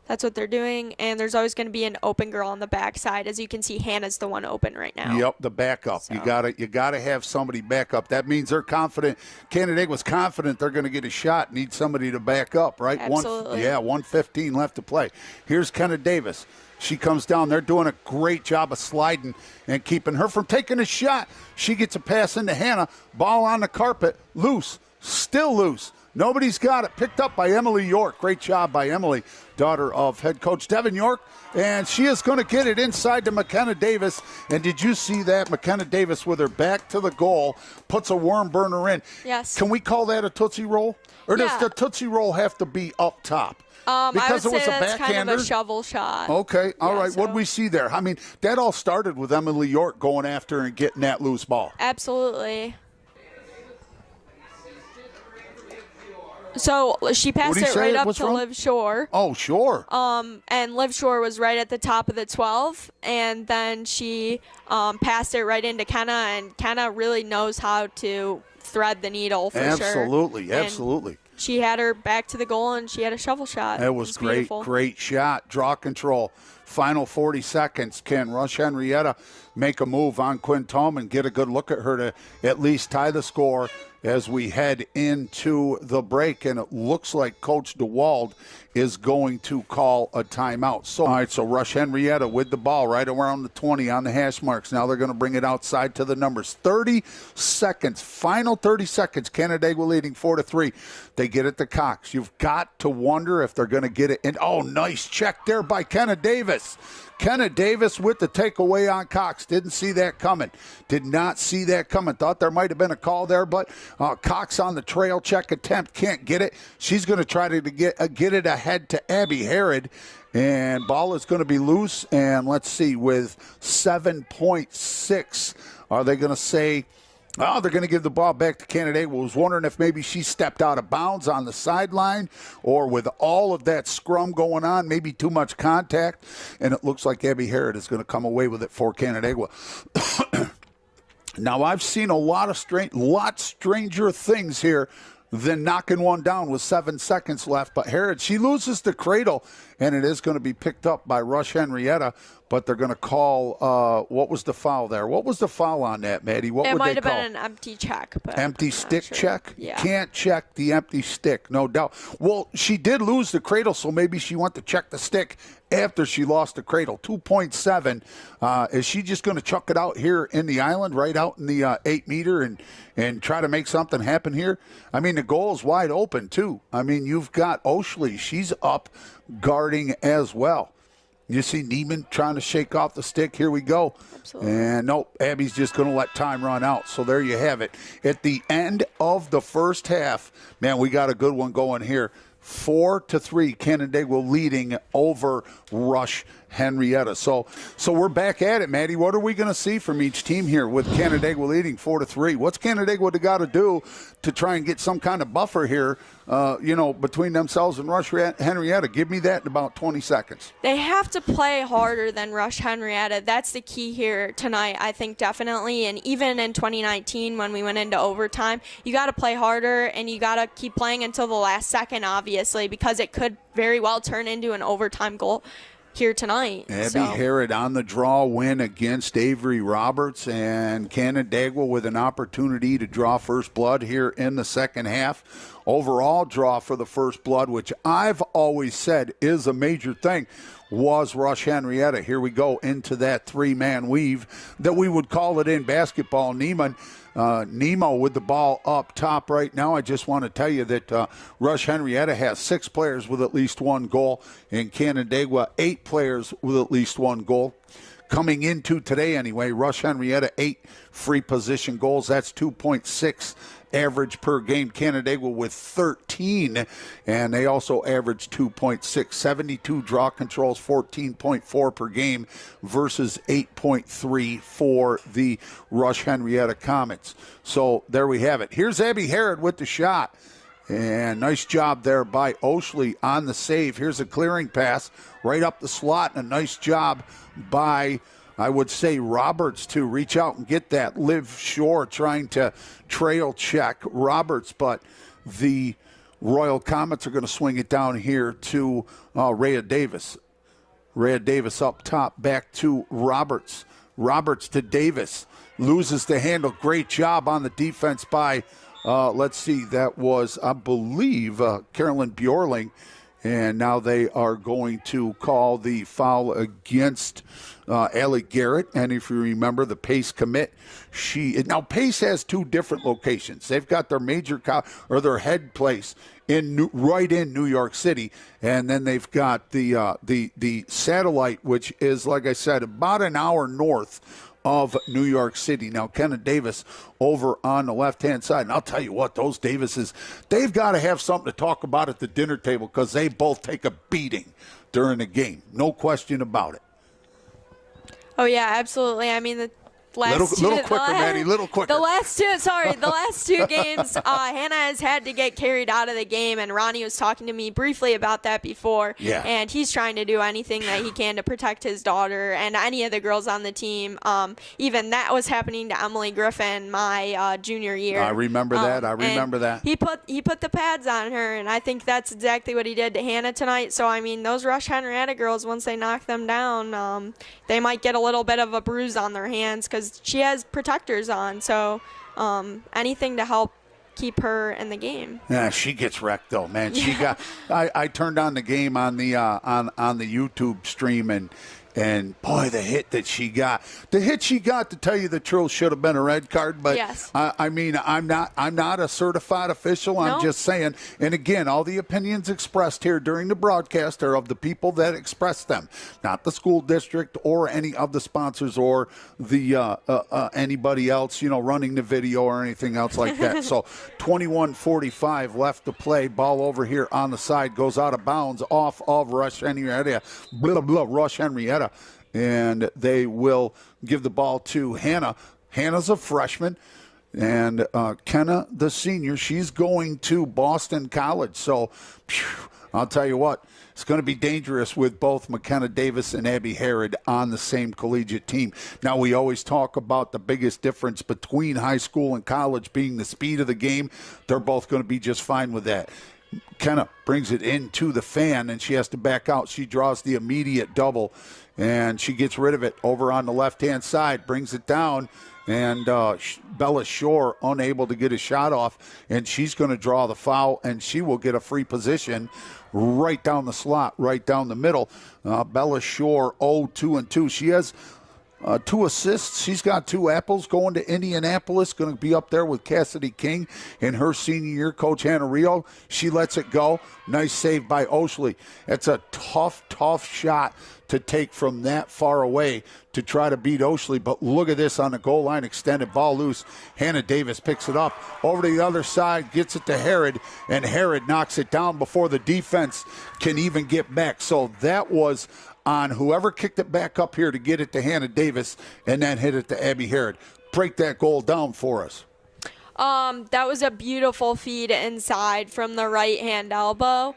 that's what they're doing. And there's always going to be an open girl on the backside. As you can see, Hannah's the one open right now. Yep, the backup. So. You gotta have somebody back up. That means they're confident. Canandaigua was confident they're going to get a shot. Need somebody to back up, right? Absolutely. 1:15 left to play. Here's Kenna Davis. She comes down. They're doing a great job of sliding and keeping her from taking a shot. She gets a pass into Hannah. Ball on the carpet. Loose. Still loose. Nobody's got it. Picked up by Emily York. Great job by Emily, daughter of head coach Devin York. And she is going to get it inside to McKenna Davis. And did you see that? McKenna Davis with her back to the goal puts a worm burner in. Yes. Can we call that a Tootsie Roll? Or does the Tootsie Roll have to be up top? Because it was that's kind of a shovel shot. Okay, all right. What did we see there? I mean, that all started with Emily York going after and getting that loose ball. Absolutely. So she passed it right up to Liv Shore. Oh, sure. And Liv Shore was right at the top of the 12, and then she passed it right into Kenna, and Kenna really knows how to thread the needle for absolutely, sure. Absolutely. She had her back to the goal, and she had a shovel shot. It was great, beautiful. Great shot. Draw control. Final 40 seconds. Can Rush Henrietta make a move on Quinn Tallman, get a good look at her to at least tie the score as we head into the break? And it looks like Coach DeWald is going to call a timeout. So, all right, so Rush Henrietta with the ball right around the 20 on the hash marks. Now they're going to bring it outside to the numbers. 30 seconds. Final 30 seconds. Canandaigua leading 4-3. They get it to Cox. You've got to wonder if they're going to get it. And, oh, nice check there by Kenna Davis. Kenna Davis with the takeaway on Cox. Didn't see that coming. Did not see that coming. Thought there might have been a call there, but Cox on the trail check attempt, can't get it. She's going to try to get it ahead to Abby Harrod. And ball is going to be loose. And let's see, with 7.6, are they going to say, oh, they're going to give the ball back to Canandaigua. I was wondering if maybe she stepped out of bounds on the sideline, or with all of that scrum going on, maybe too much contact. And it looks like Abby Harrod is going to come away with it for Canandaigua. Now, I've seen a lot stranger things here than knocking one down with 7 seconds left. But Harrod, she loses the cradle, and it is going to be picked up by Rush Henrietta. But they're going to call, what was the foul there? What was the foul on that, Maddie? What would they call? It might have been an empty check. But empty stick check? Yeah. Can't check the empty stick, no doubt. Well, she did lose the cradle, so maybe she went to check the stick after she lost the cradle. 2.7. Is she just going to chuck it out here in the island, right out in the 8-meter, and try to make something happen here? I mean, the goal is wide open, too. I mean, you've got Oshley. She's up guarding as well. You see Neiman trying to shake off the stick. Here we go. Absolutely. And nope, Abby's just going to let time run out. So there you have it. At the end of the first half, man, we got a good one going here. 4-3, Canandaigua leading over Rush Henrietta. So we're back at it, Maddie. What are we going to see from each team here with Canandaigua leading 4-3? What's Canandaigua got to do to try and get some kind of buffer here, between themselves and Rush Henrietta? Give me that in about 20 seconds. They have to play harder than Rush Henrietta. That's the key here tonight, I think, definitely. And even in 2019 when we went into overtime, you got to play harder and you got to keep playing until the last second, obviously, because it could very well turn into an overtime goal here tonight. Abby Harrod on the draw win against Avery Roberts, and Canandaigua with an opportunity to draw first blood here in the second half. Overall draw for the first blood, which I've always said is a major thing, was Rush Henrietta. Here we go into that three-man weave that we would call it in basketball. Nemo with the ball up top right now. I just want to tell you that Rush Henrietta has 6 players with at least 1 goal, and Canandaigua 8 players with at least 1 goal. Coming into today anyway, Rush Henrietta 8 free position goals. That's 2.6 average per game. Canandaigua with 13, and they also average 2.6. 72 draw controls, 14.4 per game versus 8.3 for the Rush Henrietta Comets. So there we have it. Here's Abby Harrod with the shot. And nice job there by Oshley on the save. Here's a clearing pass right up the slot, and a nice job by, I would say, Roberts to reach out and get that. Liv Shore trying to trail check Roberts, but the Royal Comets are going to swing it down here to Rhea Davis. Rhea Davis up top, back to Roberts. Roberts to Davis. Loses the handle. Great job on the defense by, let's see, that was, I believe, Carolyn Bjorling. And now they are going to call the foul against Allie Garrett. And if you remember, the Pace commit, now Pace has 2 different locations. They've got their their head place right in New York City, and then they've got the satellite, which is, like I said, about an hour north of New York City. Now, Kenneth Davis over on the left-hand side. And I'll tell you what, those Davises, they've got to have something to talk about at the dinner table, because they both take a beating during the game. No question about it. Oh, yeah, absolutely. I mean, the little quicker, Maddie, little quicker. The last 2 games, Hannah has had to get carried out of the game, and Ronnie was talking to me briefly about that before. Yeah. And he's trying to do anything that he can to protect his daughter and any of the girls on the team. Even that was happening to Emily Griffin my junior year. I remember that. He put the pads on her, and I think that's exactly what he did to Hannah tonight. So, I mean, those Rush Henrietta girls, once they knock them down, they might get a little bit of a bruise on their hands, because she has protectors on, so anything to help keep her in the game. Yeah, she gets wrecked though, man. She got. I turned on the game on the YouTube stream, and And boy, the hit she got, to tell you the truth, should have been a red card. But yes. I mean, I'm not a certified official. I'm No. just saying. And again, all the opinions expressed here during the broadcast are of the people that express them, not the school district or any of the sponsors or the anybody else, running the video or anything else like that. So 21:45 left to play. Ball over here on the side goes out of bounds off of Rush Henrietta. Rush Henrietta. And they will give the ball to Hannah. Hannah's a freshman. And Kenna, the senior, she's going to Boston College. So, I'll tell you what, it's going to be dangerous with both McKenna Davis and Abby Herod on the same collegiate team. Now, we always talk about the biggest difference between high school and college being the speed of the game. They're both going to be just fine with that. Kenna brings it into the fan, and she has to back out. She draws the immediate double, and she gets rid of it over on the left-hand side, brings it down, and Bella Shore unable to get a shot off, and she's going to draw the foul, and she will get a free position right down the slot, right down the middle. Bella Shore 0-2-2. She has 2 assists. She's got 2 apples going to Indianapolis. Going to be up there with Cassidy King in her senior year. Coach Hannah Rio, she lets it go. Nice save by Oshley. It's a tough shot to take from that far away to try to beat Oshley. But look at this on the goal line. Extended ball loose. Hannah Davis picks it up. Over to the other side. Gets it to Herod. And Herod knocks it down before the defense can even get back. So that was on whoever kicked it back up here to get it to Hannah Davis and then hit it to Abby Herod. Break that goal down for us. That was a beautiful feed inside from the right-hand elbow.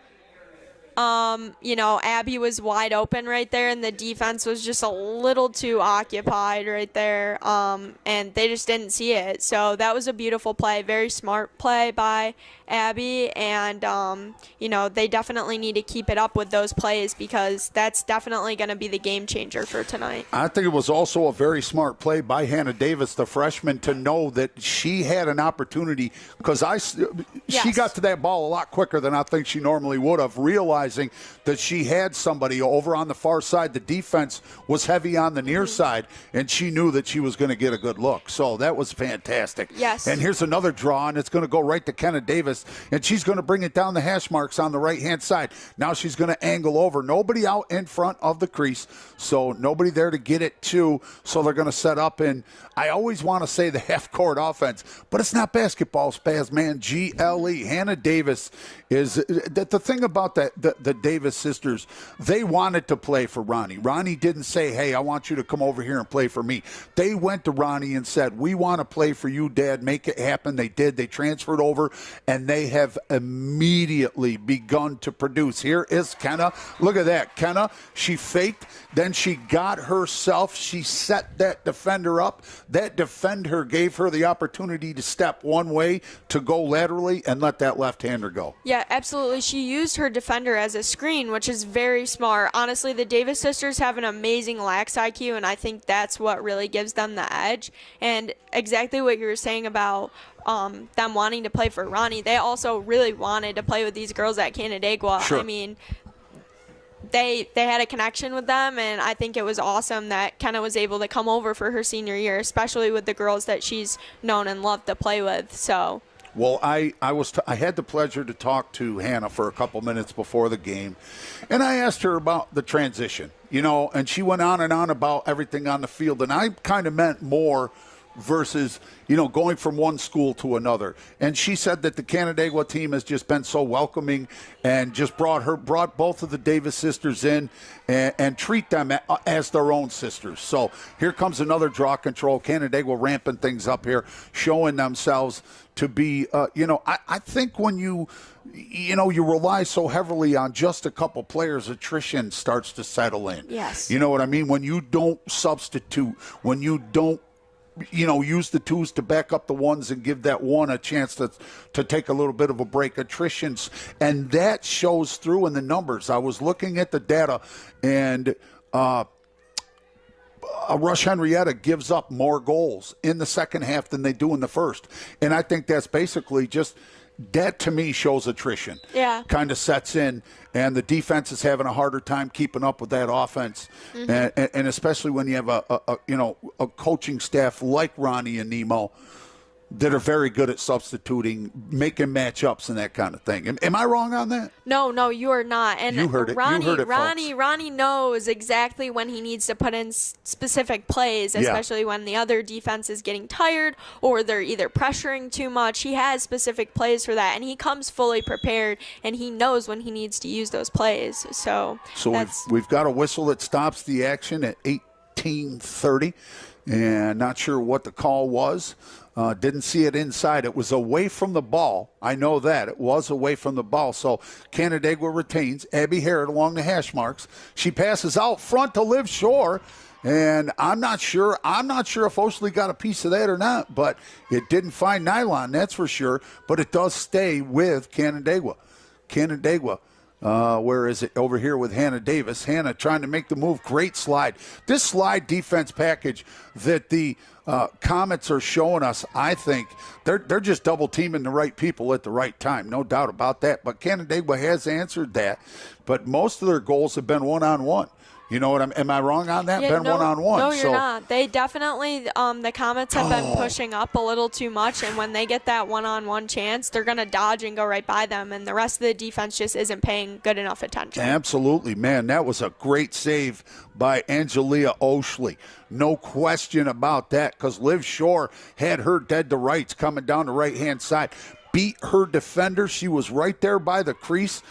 Abby was wide open right there, and the defense was just a little too occupied right there, and they just didn't see it. So that was a beautiful play, very smart play by Abby, and, they definitely need to keep it up with those plays because that's definitely going to be the game changer for tonight. I think it was also a very smart play by Hannah Davis, the freshman, to know that she had an opportunity because she got to that ball a lot quicker than I think she normally would have, realizing that she had somebody over on the far side. The defense was heavy on the near side, and she knew that she was going to get a good look. So that was fantastic. Yes. And here's another draw, and it's going to go right to Kenna Davis, and she's going to bring it down the hash marks on the right-hand side. Now she's going to angle over. Nobody out in front of the crease, so nobody there to get it to. So they're going to set up, and I always want to say the half-court offense, but it's not basketball, Spaz, man. GLE. Hannah Davis is the thing about the Davis sisters. They wanted to play for Ronnie. Ronnie didn't say, hey, I want you to come over here and play for me. They went to Ronnie and said, we want to play for you, Dad. Make it happen. They did. They transferred over, and they have immediately begun to produce. Here is Kenna. Look at that. Kenna, she faked. Then she got herself. She set that defender up. That defender gave her the opportunity to step one way, to go laterally, and let that left-hander go. Yeah, absolutely. She used her defender as a screen, which is very smart. Honestly, the Davis sisters have an amazing lax IQ, and I think that's what really gives them the edge. And exactly what you were saying about them wanting to play for Ronnie, they also really wanted to play with these girls at Canandaigua. Sure. I mean, they had a connection with them, and I think it was awesome that Kenna was able to come over for her senior year, especially with the girls that she's known and loved to play with. So. Well, I had the pleasure to talk to Hannah for a couple minutes before the game, and I asked her about the transition, and she went on and on about everything on the field, and I kind of meant more versus, going from one school to another. And she said that the Canandaigua team has just been so welcoming and just brought both of the Davis sisters in and treat them as their own sisters. So here comes another draw control. Canandaigua ramping things up here, showing themselves to be, I think when you rely so heavily on just a couple players, attrition starts to settle in. Yes. You know what I mean? When you don't substitute, when you don't, use the twos to back up the ones and give that one a chance to take a little bit of a break. Attritions, and that shows through in the numbers. I was looking at the data, and Rush Henrietta gives up more goals in the second half than they do in the first. And I think that's basically just that to me shows attrition. Yeah. Kind of sets in, and the defense is having a harder time keeping up with that offense. And especially when you have a coaching staff like Ronnie and Nemo that are very good at substituting, making matchups and that kind of thing. Am I wrong on that? No, you are not. And You heard it. Ronnie, You heard it, folks. Ronnie knows exactly when he needs to put in specific plays, especially when the other defense is getting tired or they're either pressuring too much. He has specific plays for that, and he comes fully prepared, and he knows when he needs to use those plays. So we've got a whistle that stops the action at 18:30, and not sure what the call was. Didn't see it inside. It was away from the ball. I know that. It was away from the ball. So Canandaigua retains. Abby Harrod along the hash marks. She passes out front to Liv Shore. And I'm not sure if Oshley got a piece of that or not, but it didn't find nylon, that's for sure. But it does stay with Canandaigua. Where is it? Over here with Hannah Davis. Hannah trying to make the move. Great slide. This slide defense package that the Comets are showing us, I think, they're just double teaming the right people at the right time. No doubt about that. But Canandaigua has answered that. But most of their goals have been one-on-one. You know what? Am I wrong on that? One-on-one. No, you're not. They definitely, the Comets have been pushing up a little too much, and when they get that one-on-one chance, they're going to dodge and go right by them, and the rest of the defense just isn't paying good enough attention. Absolutely, man. That was a great save by Angelia Oshley. No question about that, because Liv Shore had her dead to rights coming down the right-hand side. Beat her defender. She was right there by the crease.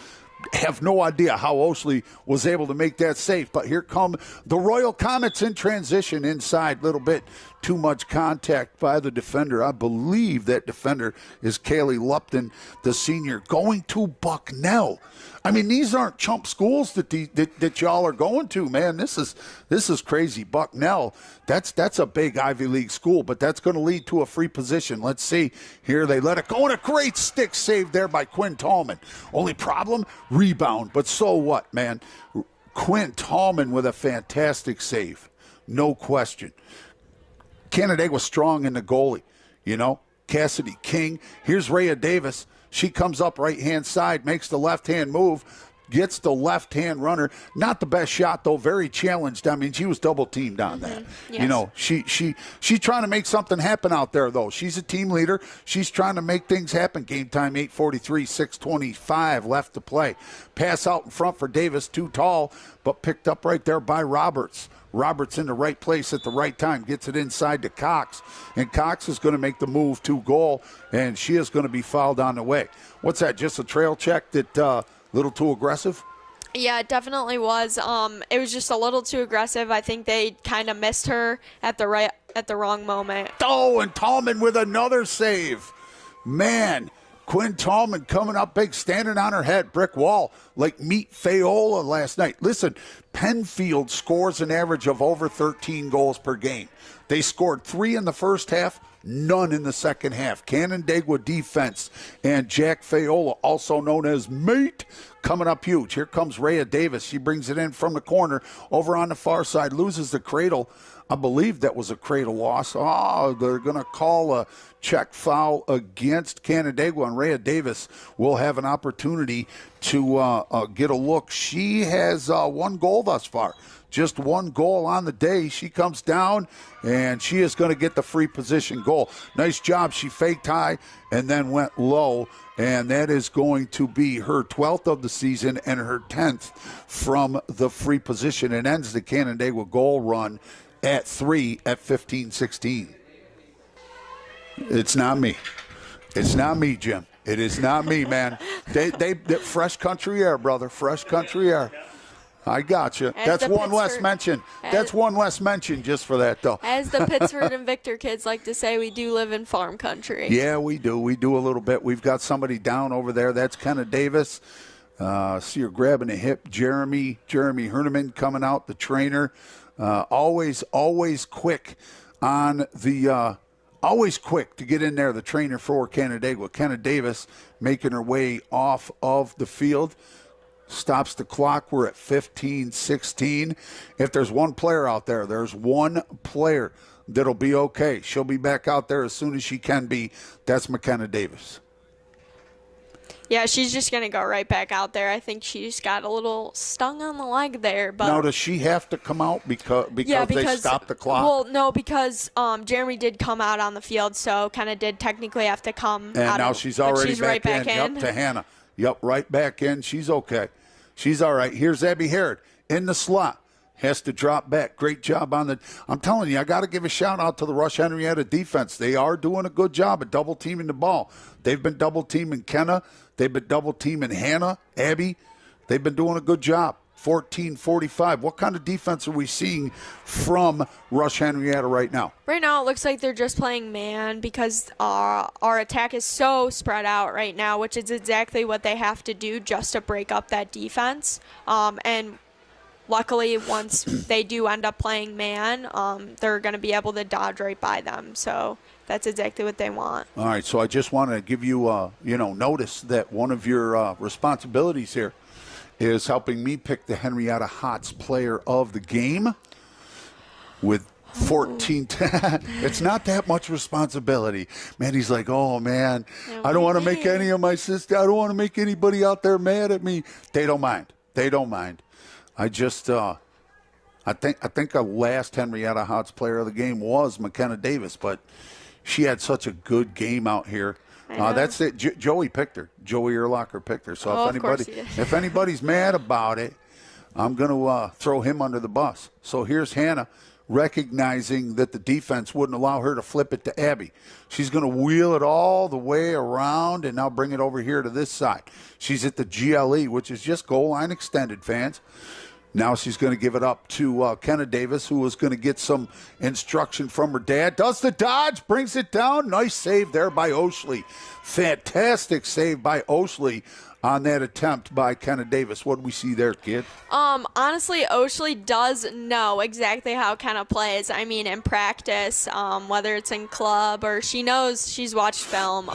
Have no idea how Oshley was able to make that save, but here come the Royal Comets in transition inside. Little bit too much contact by the defender. I believe that defender is Kaylee Lupton, the senior, going to Bucknell. I mean, these aren't chump schools that y'all are going to, man. This is crazy. Bucknell, that's a big Ivy League school, but that's going to lead to a free position. Let's see. Here they let it go, and a great stick save there by Quinn Tallman. Only problem, rebound, but so what, man? Quinn Tallman with a fantastic save. No question. Canandaigua was strong in the goalie, you know. Cassidy King. Here's Rhea Davis. She comes up right-hand side, makes the left-hand move, gets the left-hand runner. Not the best shot, though. Very challenged. I mean, she was double-teamed on that. Yes. You know, she's trying to make something happen out there, though. She's a team leader. She's trying to make things happen. Game time, 8:43, 6:25 left to play. Pass out in front for Davis, too tall, but picked up right there by Roberts. Roberts in the right place at the right time, gets it inside to Cox, and Cox is going to make the move to goal, and she is going to be fouled on the way. What's that, just a trail check that little too aggressive? Yeah, it definitely was. It was just a little too aggressive. I think they kind of missed her at the wrong moment. Oh, and Tallman with another save. Man, Quinn Tallman coming up big, standing on her head, brick wall, like Meet Fayola last night. Listen, Penfield scores an average of over 13 goals per game. They scored 3 in the first half, none in the second half. Canandaigua defense and Jack Fayola, also known as Mate, coming up huge. Here comes Rhea Davis. She brings it in from the corner over on the far side, loses the cradle. I believe that was a cradle loss. Oh, they're going to call a check foul against Canandaigua, and Rhea Davis will have an opportunity to get a look. She has 1 goal thus far. Just 1 goal on the day. She comes down, and she is going to get the free position goal. Nice job. She faked high and then went low, and that is going to be her 12th of the season and her 10th from the free position, and ends the Canandaigua goal run at 3 at 15-16. It's not me. It's not me, Jim. It is not me, man. They fresh country air, brother. Fresh country air. I got you. That's one less mention. That's one less mention just for that, though. As the Pittsford and Victor kids like to say, we do live in farm country. Yeah, we do. We do a little bit. We've got somebody down over there. That's Kenna Davis. See her grabbing a hip. Jeremy Herneman coming out, the trainer. Always quick on the always quick to get in there, the trainer for Canandaigua. Kenna Davis making her way off of the field. Stops the clock. We're at 15-16. If there's one player out there, there's one player that'll be okay. She'll be back out there as soon as she can be. That's McKenna Davis. Yeah, she's just going to go right back out there. I think she's got a little stung on the leg there. But now, does she have to come out because they stopped the clock? Well, no, because Jeremy did come out on the field, so kind of did technically have to come and out. And now she's already right back in. Yep, to Hannah. Yep, right back in. She's okay. She's all right. Here's Abby Harrod in the slot. Has to drop back. Great job on the – I'm telling you, I got to give a shout-out to the Rush Henrietta defense. They are doing a good job at double-teaming the ball. They've been double-teaming Kenna. They've been double-teaming Hannah, Abby. They've been doing a good job. 14-45. What kind of defense are we seeing from Rush Henrietta right now? Right now it looks like they're just playing man because our attack is so spread out right now, which is exactly what they have to do just to break up that defense. And luckily, once they do end up playing man, they're going to be able to dodge right by them. So that's exactly what they want. All right, so I just want to give you, notice that one of your responsibilities here is helping me pick the Henrietta Hots player of the game with 14. It's not that much responsibility. Man, he's like, oh, man, I don't want to make any of my sister. I don't want to make anybody out there mad at me. They don't mind. They don't mind. I just, I think our last Henrietta Hots player of the game was McKenna Davis, but she had such a good game out here. That's it. Joey picked her. Joey Urlacher picked her. So if anybody's mad about it, I'm going to throw him under the bus. So here's Hannah recognizing that the defense wouldn't allow her to flip it to Abby. She's going to wheel it all the way around and now bring it over here to this side. She's at the GLE, which is just goal line extended, fans. Now she's going to give it up to Kenna Davis, who is going to get some instruction from her dad. Does the dodge, brings it down. Nice save there by Oshley. Fantastic save by Oshley on that attempt by Kenna Davis. What do we see there, kid? Honestly, Oshley does know exactly how Kenna plays. I mean, in practice, whether it's in club or she knows, she's watched film.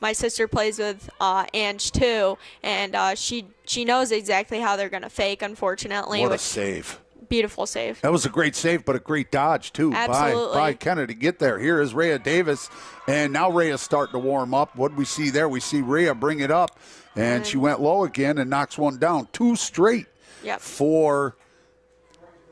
My sister plays with Ange too, and she knows exactly how they're going to fake, unfortunately. What a save. Beautiful save. That was a great save, but a great dodge, too, by Kenna to get there. Here is Rhea Davis, and now Rhea's starting to warm up. What do we see there? We see Rhea bring it up, and she went low again and knocks one down. 2 straight for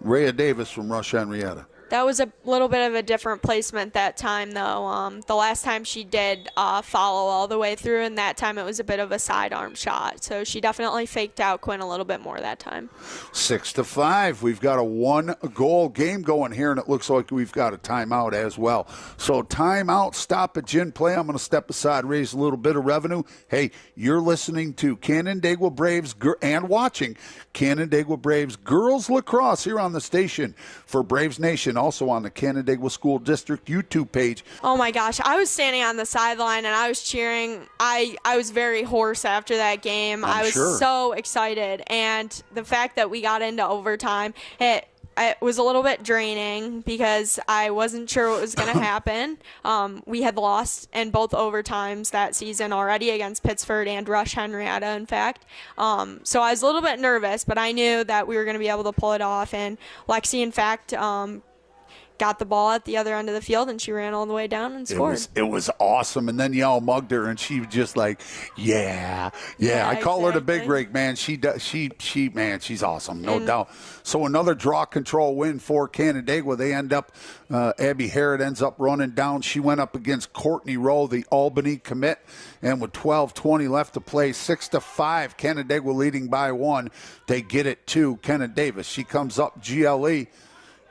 Rhea Davis from Rush Henrietta. That was a little bit of a different placement that time, though. The last time she did follow all the way through, and that time it was a bit of a sidearm shot. So she definitely faked out Quinn a little bit more that time. 6-5. We've got a 1-goal game going here, and it looks like we've got a timeout as well. So timeout, stoppage in play. I'm going to step aside, raise a little bit of revenue. Hey, you're listening to Canandaigua Braves and watching Canandaigua Braves Girls Lacrosse here on the station for Braves Nation. Also on the Canandaigua School District YouTube page. Oh my gosh, I was standing on the sideline and I was cheering. I was very hoarse after that game. I was so excited, and the fact that we got into overtime, it was a little bit draining because I wasn't sure what was going to happen. We had lost in both overtimes that season already against Pittsford and Rush Henrietta, in fact. So I was a little bit nervous, but I knew that we were going to be able to pull it off. And Lexi, in fact, got the ball at the other end of the field, and she ran all the way down and scored. It was awesome. And then y'all mugged her, and she was just like, yeah. I call her the big rig, man. Man, she's awesome, no doubt. So another draw control win for Canandaigua. They end up, Abby Harrod ends up running down. She went up against Courtney Rowe, the Albany commit, and with 12:20 left to play, 6-5, Canandaigua leading by 1. They get it to Kenna Davis. She comes up GLE.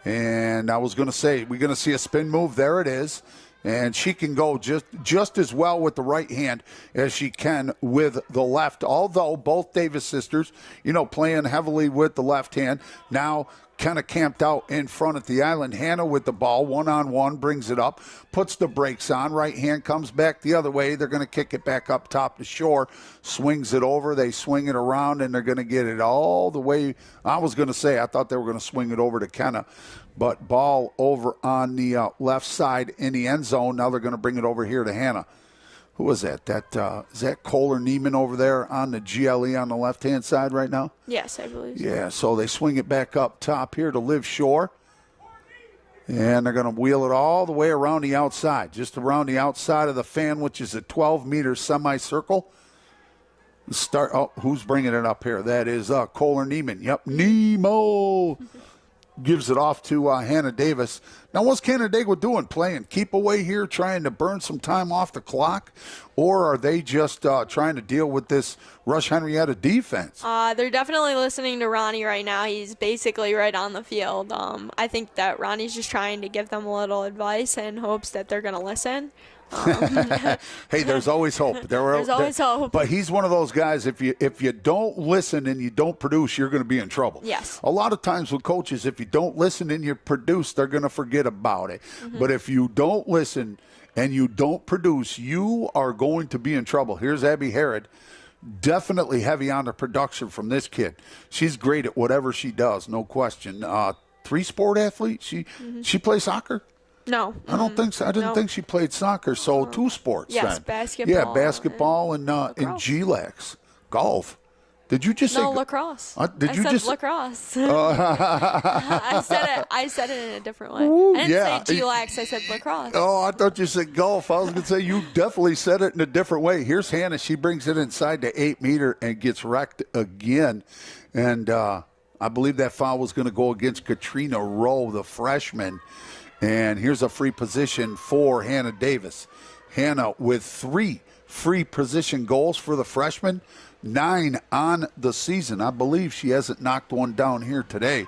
And I was going to say, we're going to see a spin move. There it is. And she can go just as well with the right hand as she can with the left. Although both Davis sisters, playing heavily with the left hand. Now kind of camped out in front at the island. Hannah with the ball, one-on-one, brings it up, puts the brakes on. Right hand comes back the other way. They're going to kick it back up top to shore. Swings it over. They swing it around, and they're going to get it all the way. I was going to say, I thought they were going to swing it over to Kenna. But ball over on the left side in the end zone. Now they're going to bring it over here to Hannah. Who was that? Is that Kohler Neiman over there on the GLE on the left-hand side right now? Yes, I believe so. Yeah, so they swing it back up top here to Liv Shore. And they're going to wheel it all the way around the outside, just around the outside of the fan, which is a 12-meter semicircle. Start. Oh, who's bringing it up here? That is Kohler Neiman. Yep, Nemo gives it off to Hannah Davis. Now, what's Canandaigua doing? Playing keep away here, trying to burn some time off the clock? Or are they just trying to deal with this Rush Henrietta defense? They're definitely listening to Ronnie right now. He's basically right on the field. I think that Ronnie's just trying to give them a little advice in hopes that they're going to listen. Hey, there's always hope. There's always hope. But he's one of those guys, if you don't listen and you don't produce, you're going to be in trouble. Yes. A lot of times with coaches, if you don't listen and you produce, they're going to forget about it. But if you don't listen and you don't produce, you are going to be in trouble. Here's Abby Herod. Definitely heavy on the production from this kid. She's great at whatever she does, no question. Three-sport athlete. She plays soccer? No. I don't think so. I didn't think she played soccer. So two sports yes, then. basketball. Yeah, basketball and GLAX. Golf. Did you just say lacrosse? Did you said just lacrosse? I said it in a different way. Ooh, I didn't say GLAX, I said lacrosse. Oh, I thought you said golf. I was going to say you definitely said it in a different way. Here's Hannah. She brings it inside the 8-meter and gets wrecked again. And I believe that foul was going to go against Katrina Rowe, the freshman. And here's a free position for Hannah Davis. Hannah with 3 free position goals for the freshman, 9 on the season. I believe she hasn't knocked one down here today.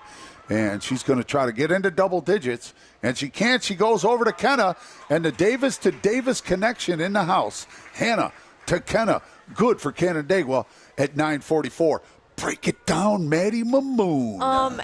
And she's going to try to get into double digits. And she can't. She goes over to Kenna. And the Davis to Davis connection in the house. Hannah to Kenna. Good for Canandaigua at 9:44. Break it down, Maddie Mamoon.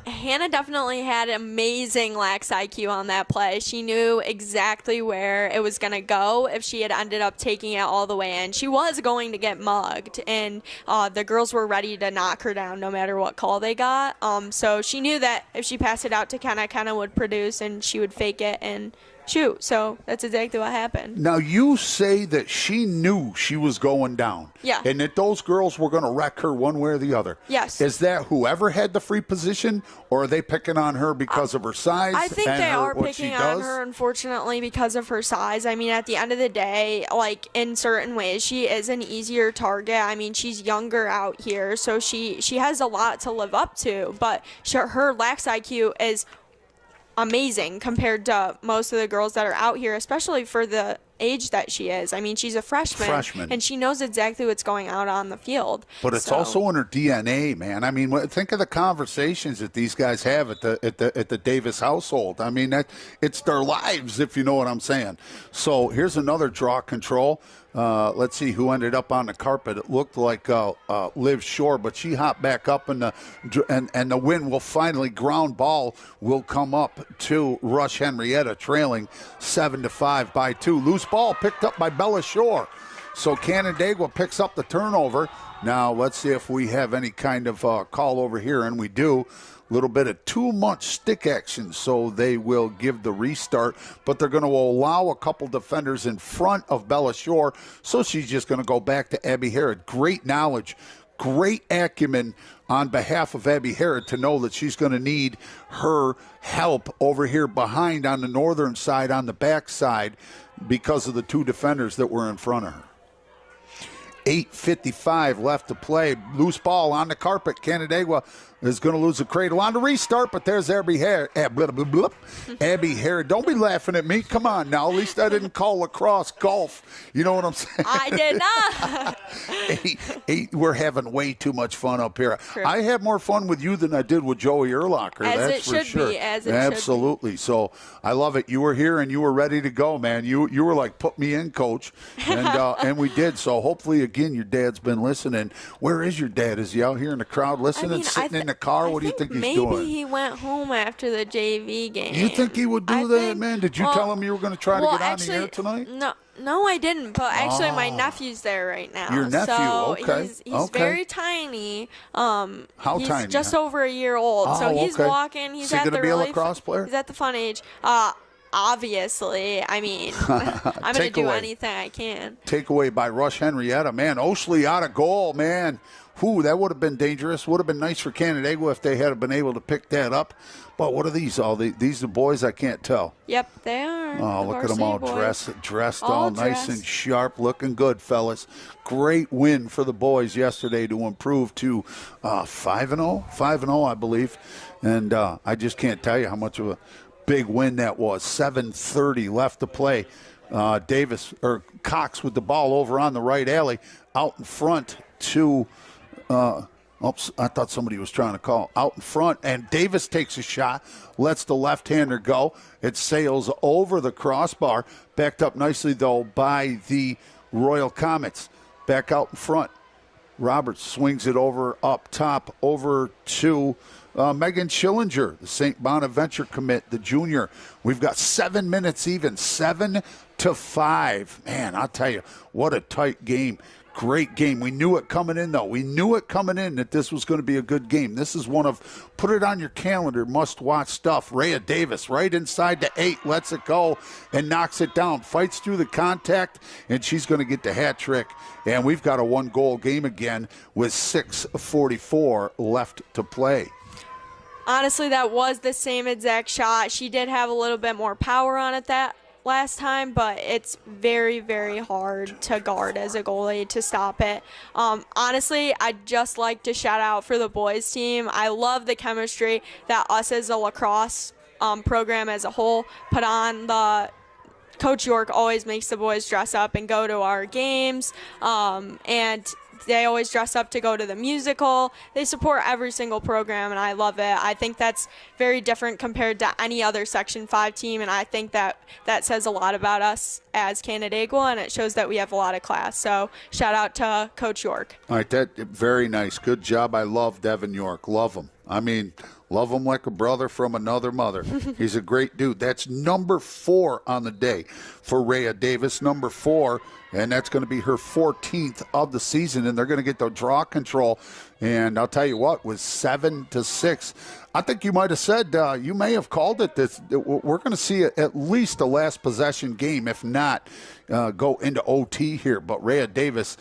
Hannah definitely had amazing lax IQ on that play. She knew exactly where it was going to go if she had ended up taking it all the way in. She was going to get mugged, and the girls were ready to knock her down no matter what call they got. So she knew that if she passed it out to Kenna, Kenna would produce, and she would fake it and shoot. So that's exactly what happened. Now, you say that she knew she was going down. Yeah. And that those girls were going to wreck her one way or the other. Yes. Is that whoever had the free position, or are they picking on her because of her size? I think they are what picking she on does? her, unfortunately, because of her size. I mean, at the end of the day, like, in certain ways, she is an easier target. I mean, she's younger out here, so she has a lot to live up to. But her lax IQ is amazing compared to most of the girls that are out here, especially for the age that she is. I mean, she's a freshman. And she knows exactly what's going on the field. But it's also in her DNA, man. I mean, think of the conversations that these guys have at the Davis household. I mean, it's their lives, if you know what I'm saying. So here's another draw control. Let's see who ended up on the carpet. It looked like Liv Shore, but she hopped back up, and the win will finally, ground ball will come up to Rush Henrietta, trailing 7-5 by 2. Loose ball picked up by Bella Shore. So Canandaigua picks up the turnover. Now let's see if we have any kind of call over here, and we do. A little bit of too much stick action, so they will give the restart, but they're going to allow a couple defenders in front of Bella Shore, so she's just going to go back to Abby Herod. Great knowledge, great acumen on behalf of Abby Herod to know that she's going to need her help over here behind on the northern side, on the back side, because of the 2 defenders that were in front of her. 8:55 left to play. Loose ball on the carpet. Canandaigua is going to lose the cradle on the restart, but there's Abby Herod. Abby Herod. Don't be laughing at me. Come on now. At least I didn't call lacrosse golf. You know what I'm saying? I did not. We're having way too much fun up here. True. I had more fun with you than I did with Joey Erlocker. That's for sure. As it should be. Absolutely. So I love it. You were here and you were ready to go, man. You were like, put me in, coach. And we did. So hopefully, again, your dad's been listening. Where is your dad? Is he out here in the crowd listening, sitting in the car? What do you think he's doing? Maybe he went home after the JV game. You think he would do that, man? Did you tell him you were going to try to get on the air tonight? No, I didn't. But actually, my nephew's there right now. Your nephew, so okay. He's very tiny. How he's tiny? Just over a year old. So he's walking. He's Is he at going to the be a lacrosse player? He's at the fun age. obviously. I mean, I'm going to do anything I can. Takeaway by Rush Henrietta. Man, Oshley out of goal, man. Whew, that would have been dangerous. Would have been nice for Canandaigua if they had been able to pick that up. But what are these? These are boys I can't tell. Yep, they are. Oh, look at them all dressed all nice and sharp, looking good, fellas. Great win for the boys yesterday to improve to 5-0, 5-0, I believe. And I just can't tell you how much of a big win that was. 7:30 left to play. Cox with the ball over on the right alley, out in front to. Oops, I thought somebody was trying to call out in front, and Davis takes a shot, lets the left-hander go. It sails over the crossbar, backed up nicely, though, by the Royal Comets. Back out in front. Roberts swings it over up top, over to Megan Schillinger, the St. Bonaventure commit, the junior. We've got 7 minutes even, 7-5. Man, I'll tell you, what a tight game. Great game. We knew it coming in, though. We knew it coming in that this was going to be a good game. This is one of, put it on your calendar, must-watch stuff. Rhea Davis right inside the 8, lets it go and knocks it down. Fights through the contact, and she's going to get the hat trick. And we've got a one-goal game again with 6:44 left to play. Honestly, that was the same exact shot. She did have a little bit more power on it that last time, but it's very, very hard to guard as a goalie to stop it. Honestly, I'd just like to shout out for the boys team. I love the chemistry that us as a lacrosse program as a whole put on. Coach York always makes the boys dress up and go to our games, and they always dress up to go to the musical. They support every single program, and I love it. I think that's very different compared to any other Section 5 team, and I think that says a lot about us as Canandaigua, and it shows that we have a lot of class. So shout out to Coach York. All right, that very nice. Good job. I love Devin York. Love him. I mean, love him like a brother from another mother. He's a great dude. That's number 4 on the day for Rhea Davis, number 4. And that's going to be her 14th of the season, and they're going to get the draw control. And I'll tell you what, with 7-6, I think you might have said, you may have called it this. We're going to see at least a last possession game, if not go into OT here. But Rhea Davis,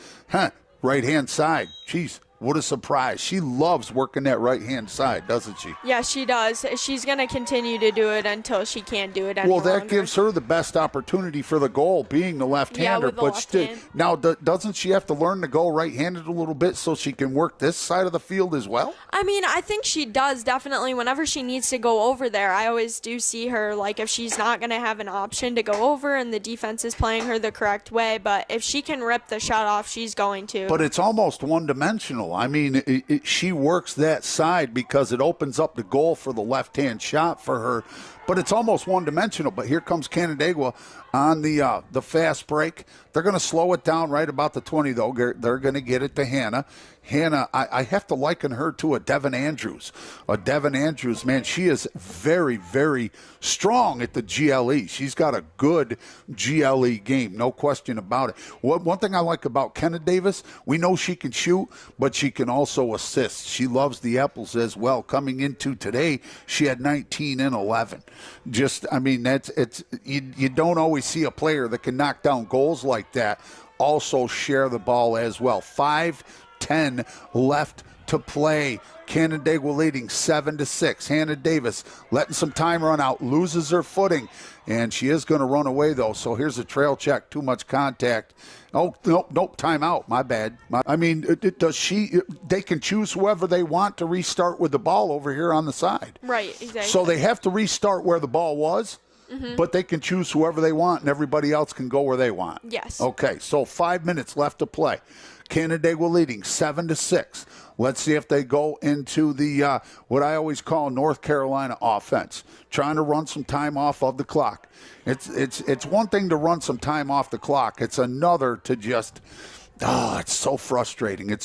right-hand side, jeez. What a surprise. She loves working that right-hand side, doesn't she? Yeah, she does. She's going to continue to do it until she can't do it anymore. Well, that gives her the best opportunity for the goal, being the left-hander. Yeah, with the left hand. Now, doesn't she have to learn to go right-handed a little bit so she can work this side of the field as well? I mean, I think she does, definitely. Whenever she needs to go over there, I always do see her, like, if she's not going to have an option to go over and the defense is playing her the correct way. But if she can rip the shot off, she's going to. But it's almost one-dimensional. I mean, she works that side because it opens up the goal for the left-hand shot for her. But it's almost one-dimensional. But here comes Canandaigua on the fast break. They're going to slow it down right about the 20, though. They're going to get it to Hannah. Hannah, I have to liken her to a Devin Andrews. A Devin Andrews, man, she is very, very strong at the GLE. She's got a good GLE game, no question about it. One thing I like about Kenna Davis, we know she can shoot, but she can also assist. She loves the apples as well. Coming into today, she had 19 and 11. Just, I mean, you don't always see a player that can knock down goals like that also share the ball as well. 5:10 left to play. Canandaigua leading 7-6. Hannah Davis letting some time run out, loses her footing, and she is going to run away, though. So here's a trail check, too much contact. Oh, nope, timeout, my bad. I mean, they can choose whoever they want to restart with the ball over here on the side. Right, exactly. So they have to restart where the ball was, but they can choose whoever they want, and everybody else can go where they want. Yes. Okay, so 5 minutes left to play. Canandaigua leading 7-6. Let's see if they go into the what I always call North Carolina offense, trying to run some time off of the clock. It's one thing to run some time off the clock. It's another to just it's so frustrating.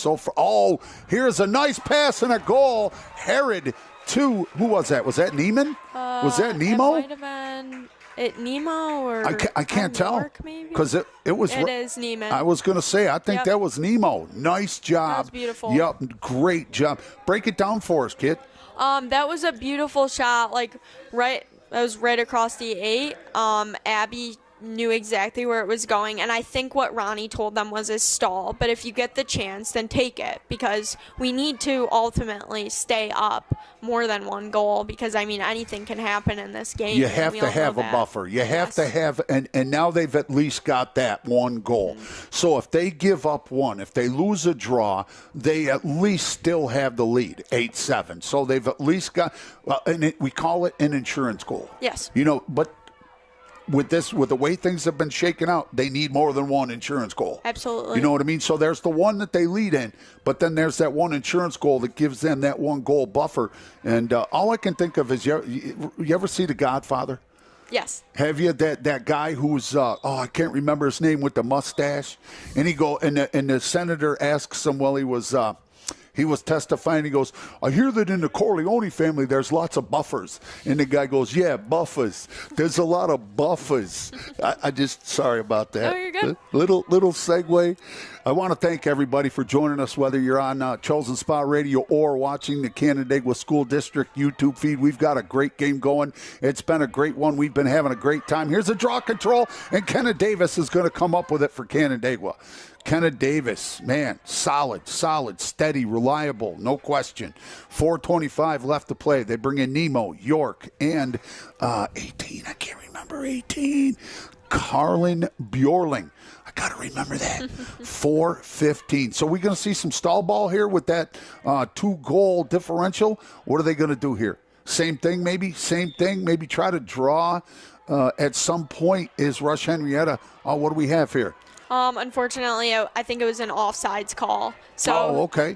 Here's a nice pass and a goal. Herod to who was that? Was that Neiman? Was that Nemo? It might have been Nemo or I can't tell because it was. It is Neiman. I was going to say I think that was Nemo. Nice job. That was beautiful. Yep, great job. Break it down for us, kid. That was a beautiful shot. Like right That was right across the 8. Abby knew exactly where it was going, and I think what Ronnie told them was a stall, but if you get the chance, then take it, because we need to ultimately stay up more than 1 goal, because, I mean, anything can happen in this game. You have to have a buffer. You have to have, and now they've at least got that 1 goal. So if they give up 1, if they lose a draw, they at least still have the lead, 8-7. So they've at least got, and we call it an insurance goal. Yes. But with the way things have been shaken out, they need more than 1 insurance goal. Absolutely. You know what I mean? So there's the 1 that they lead in, but then there's that 1 insurance goal that gives them that 1 goal buffer. And all I can think of is, you ever see The Godfather? Yes. Have you that guy who's I can't remember his name, with the mustache, and the senator asks him, well, he was testifying. He goes, I hear that in the Corleone family there's lots of buffers. And the guy goes, yeah, buffers. There's a lot of buffers. I just, sorry about that. No, you're good. Little segue. I want to thank everybody for joining us, whether you're on Chosen Spa Radio or watching the Canandaigua School District YouTube feed. We've got a great game going. It's been a great one. We've been having a great time. Here's a draw control, and Kenna Davis is going to come up with it for Canandaigua. Kenna Davis, man, solid, steady, reliable, no question. 4:25 left to play. They bring in Nemo, York, and 18. I can't remember 18. Carlin Bjorling. I got to remember that. 4:15. So we're going to see some stall ball here with that 2-goal differential. What are they going to do here? Same thing, maybe? Same thing? Maybe try to draw at some point. Is Rush Henrietta. What do we have here? Unfortunately, I think it was an offsides call. So, okay.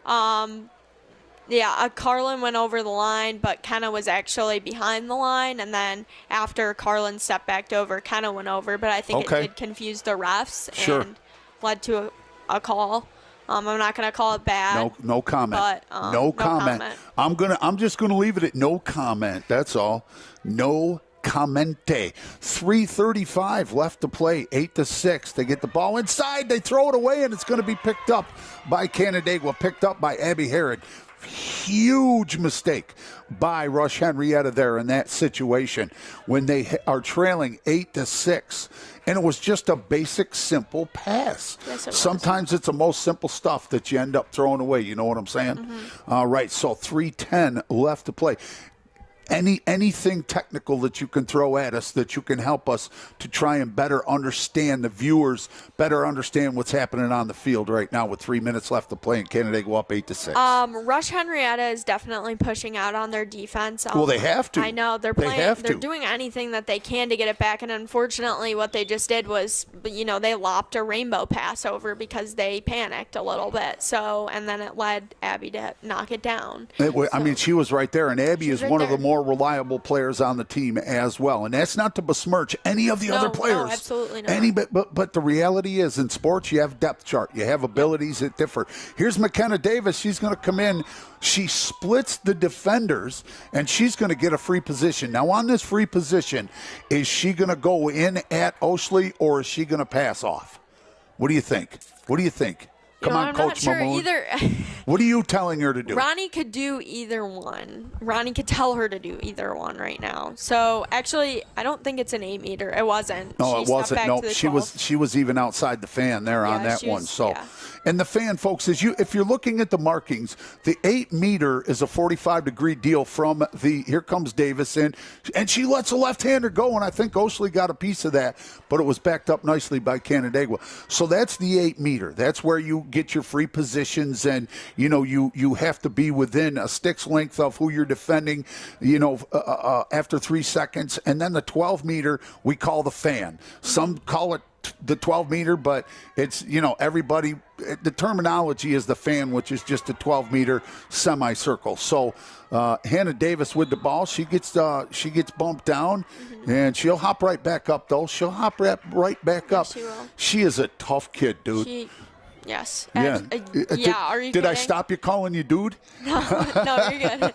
Carlin went over the line, but Kenna was actually behind the line, and then after Carlin stepped back over, Kenna went over, but I think it did confuse the refs and led to a call. I'm not going to call it bad. No comment. But, no comment. I'm just going to leave it at no comment. That's all. No Camente. 3:35 left to play. 8-6. They get the ball inside. They throw it away, and it's going to be picked up by Canandaigua. Picked up by Abby Herod. Huge mistake by Rush Henrietta there in that situation when they are trailing 8-6. And it was just a basic, simple pass. Yes, it was. Sometimes it's the most simple stuff that you end up throwing away. You know what I'm saying? Mm-hmm. All right, so 3:10 left to play. Anything technical that you can throw at us that you can help us to try and better understand the viewers, better understand what's happening on the field right now with 3 minutes left to play and Canandaigua up 8-6. Rush Henrietta is definitely pushing out on their defense. Well, they have to. I know they're playing. They're doing anything that they can to get it back, and unfortunately, what they just did was, they lopped a rainbow pass over because they panicked a little bit. So, and then it led Abby to knock it down. She was right there, and Abby is one of the more reliable players on the team as well. And that's not to besmirch any of the other players. No, absolutely not. But the reality is, in sports, you have depth chart. You have abilities that differ. Here's McKenna Davis. She's going to come in. She splits the defenders, and she's going to get a free position. Now, on this free position, is she going to go in at Oshley, or is she going to pass off? What do you think? Come on, I'm Coach not sure Mamoon. either. What are you telling her to do? Ronnie could do either one. Ronnie could tell her to do either one right now. So actually, I don't think it's an 8-meter. It wasn't. No, it wasn't. No, she was even outside the fan there on that one. So, and the fan, folks, if you're looking at the markings, the 8-meter is a 45-degree deal from the. Here comes Davis in, and she lets a left-hander go, and I think Oshley got a piece of that, but it was backed up nicely by Canandaigua. So that's the 8-meter. That's where you get your free positions, and you have to be within a stick's length of who you're defending, after 3 seconds. And then the 12-meter we call the fan. Some call it the 12-meter, but it's, everybody, the terminology is the fan, which is just a 12-meter semicircle. So Hannah Davis with the ball, she gets bumped down, and she'll hop right back up, though. She'll hop right back up. She will. She is a tough kid, dude. Yes. Yeah. Are you Did I kidding? stop you calling you dude? No, you're good.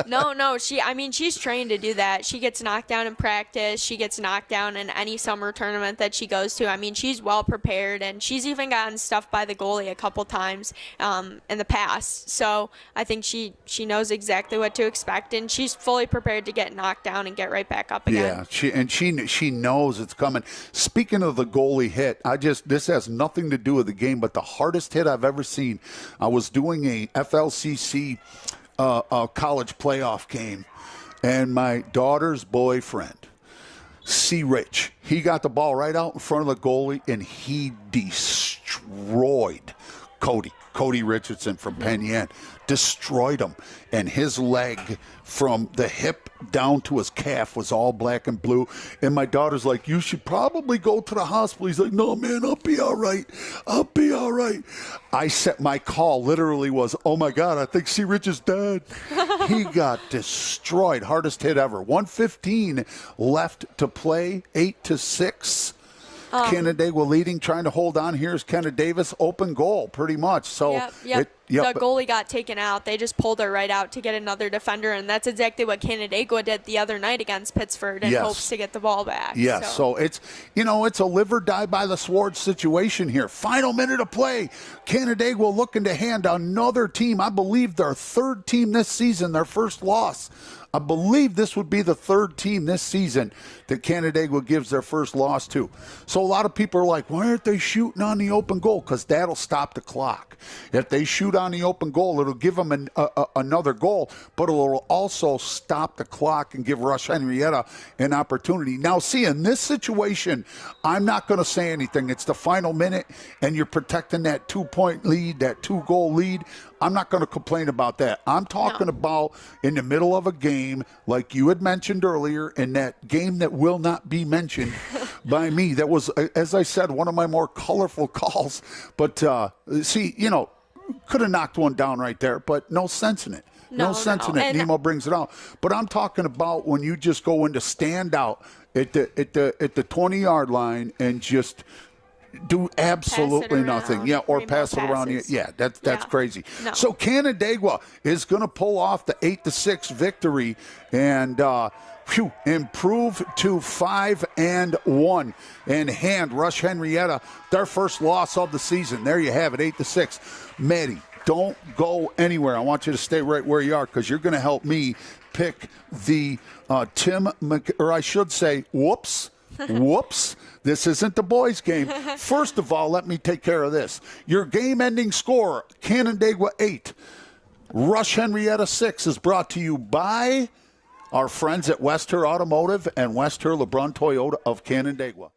No. She's trained to do that. She gets knocked down in practice. She gets knocked down in any summer tournament that she goes to. I mean, she's well prepared, and she's even gotten stuffed by the goalie a couple times in the past. So I think she knows exactly what to expect, and she's fully prepared to get knocked down and get right back up again. Yeah, she knows it's coming. Speaking of the goalie hit, this has nothing to do with the game, but the hardest hit I've ever seen. I was doing a FLCC college playoff game, and my daughter's boyfriend, C. Rich, he got the ball right out in front of the goalie, and he destroyed Cody Richardson from Penn Yan. Destroyed him, and his leg from the hip down to his calf was all black and blue. And my daughter's like, you should probably go to the hospital. He's like, no, man, I'll be all right. My call literally was, oh my God, I think C. Rich is dead. He got destroyed. Hardest hit ever. 1:15 left to play, 8-6. Canandaigua leading, trying to hold on. Here's Kenna Davis, open goal, pretty much. So Yep. The goalie got taken out. They just pulled her right out to get another defender, and that's exactly what Canandaigua did the other night against Pittsford in hopes to get the ball back. Yes, so it's a live or die by the sword situation here. Final minute of play. Canandaigua looking to hand another team, I believe their third team this season, their first loss. I believe this would be the third team this season that Canandaigua gives their first loss to. So a lot of people are like, why aren't they shooting on the open goal? Because that'll stop the clock. If they shoot on the open goal, it'll give them another goal, but it'll also stop the clock and give Rush Henrietta an opportunity. Now, see, in this situation, I'm not going to say anything. It's the final minute, and you're protecting that 2-point lead, that 2-goal lead. I'm not going to complain about that. I'm talking about in the middle of a game, like you had mentioned earlier, in that game that will not be mentioned by me. That was, as I said, one of my more colorful calls. But, could have knocked one down right there, but no sense in it. No sense in it. And Nemo brings it out. But I'm talking about when you just go into stand out at the 20-yard line and just do absolutely nothing. Yeah, or pass it around. Yeah, that's crazy. No. So Canandaigua is going to pull off the 8-6 victory and improve to 5-1 and hand Rush Henrietta their first loss of the season. There you have it, 8-6. Maddie, don't go anywhere. I want you to stay right where you are because you're going to help me pick the whoops. This isn't the boys' game. First of all, let me take care of this. Your game-ending score, Canandaigua 8, Rush Henrietta 6, is brought to you by our friends at West Her Automotive and West Her LeBrun Toyota of Canandaigua.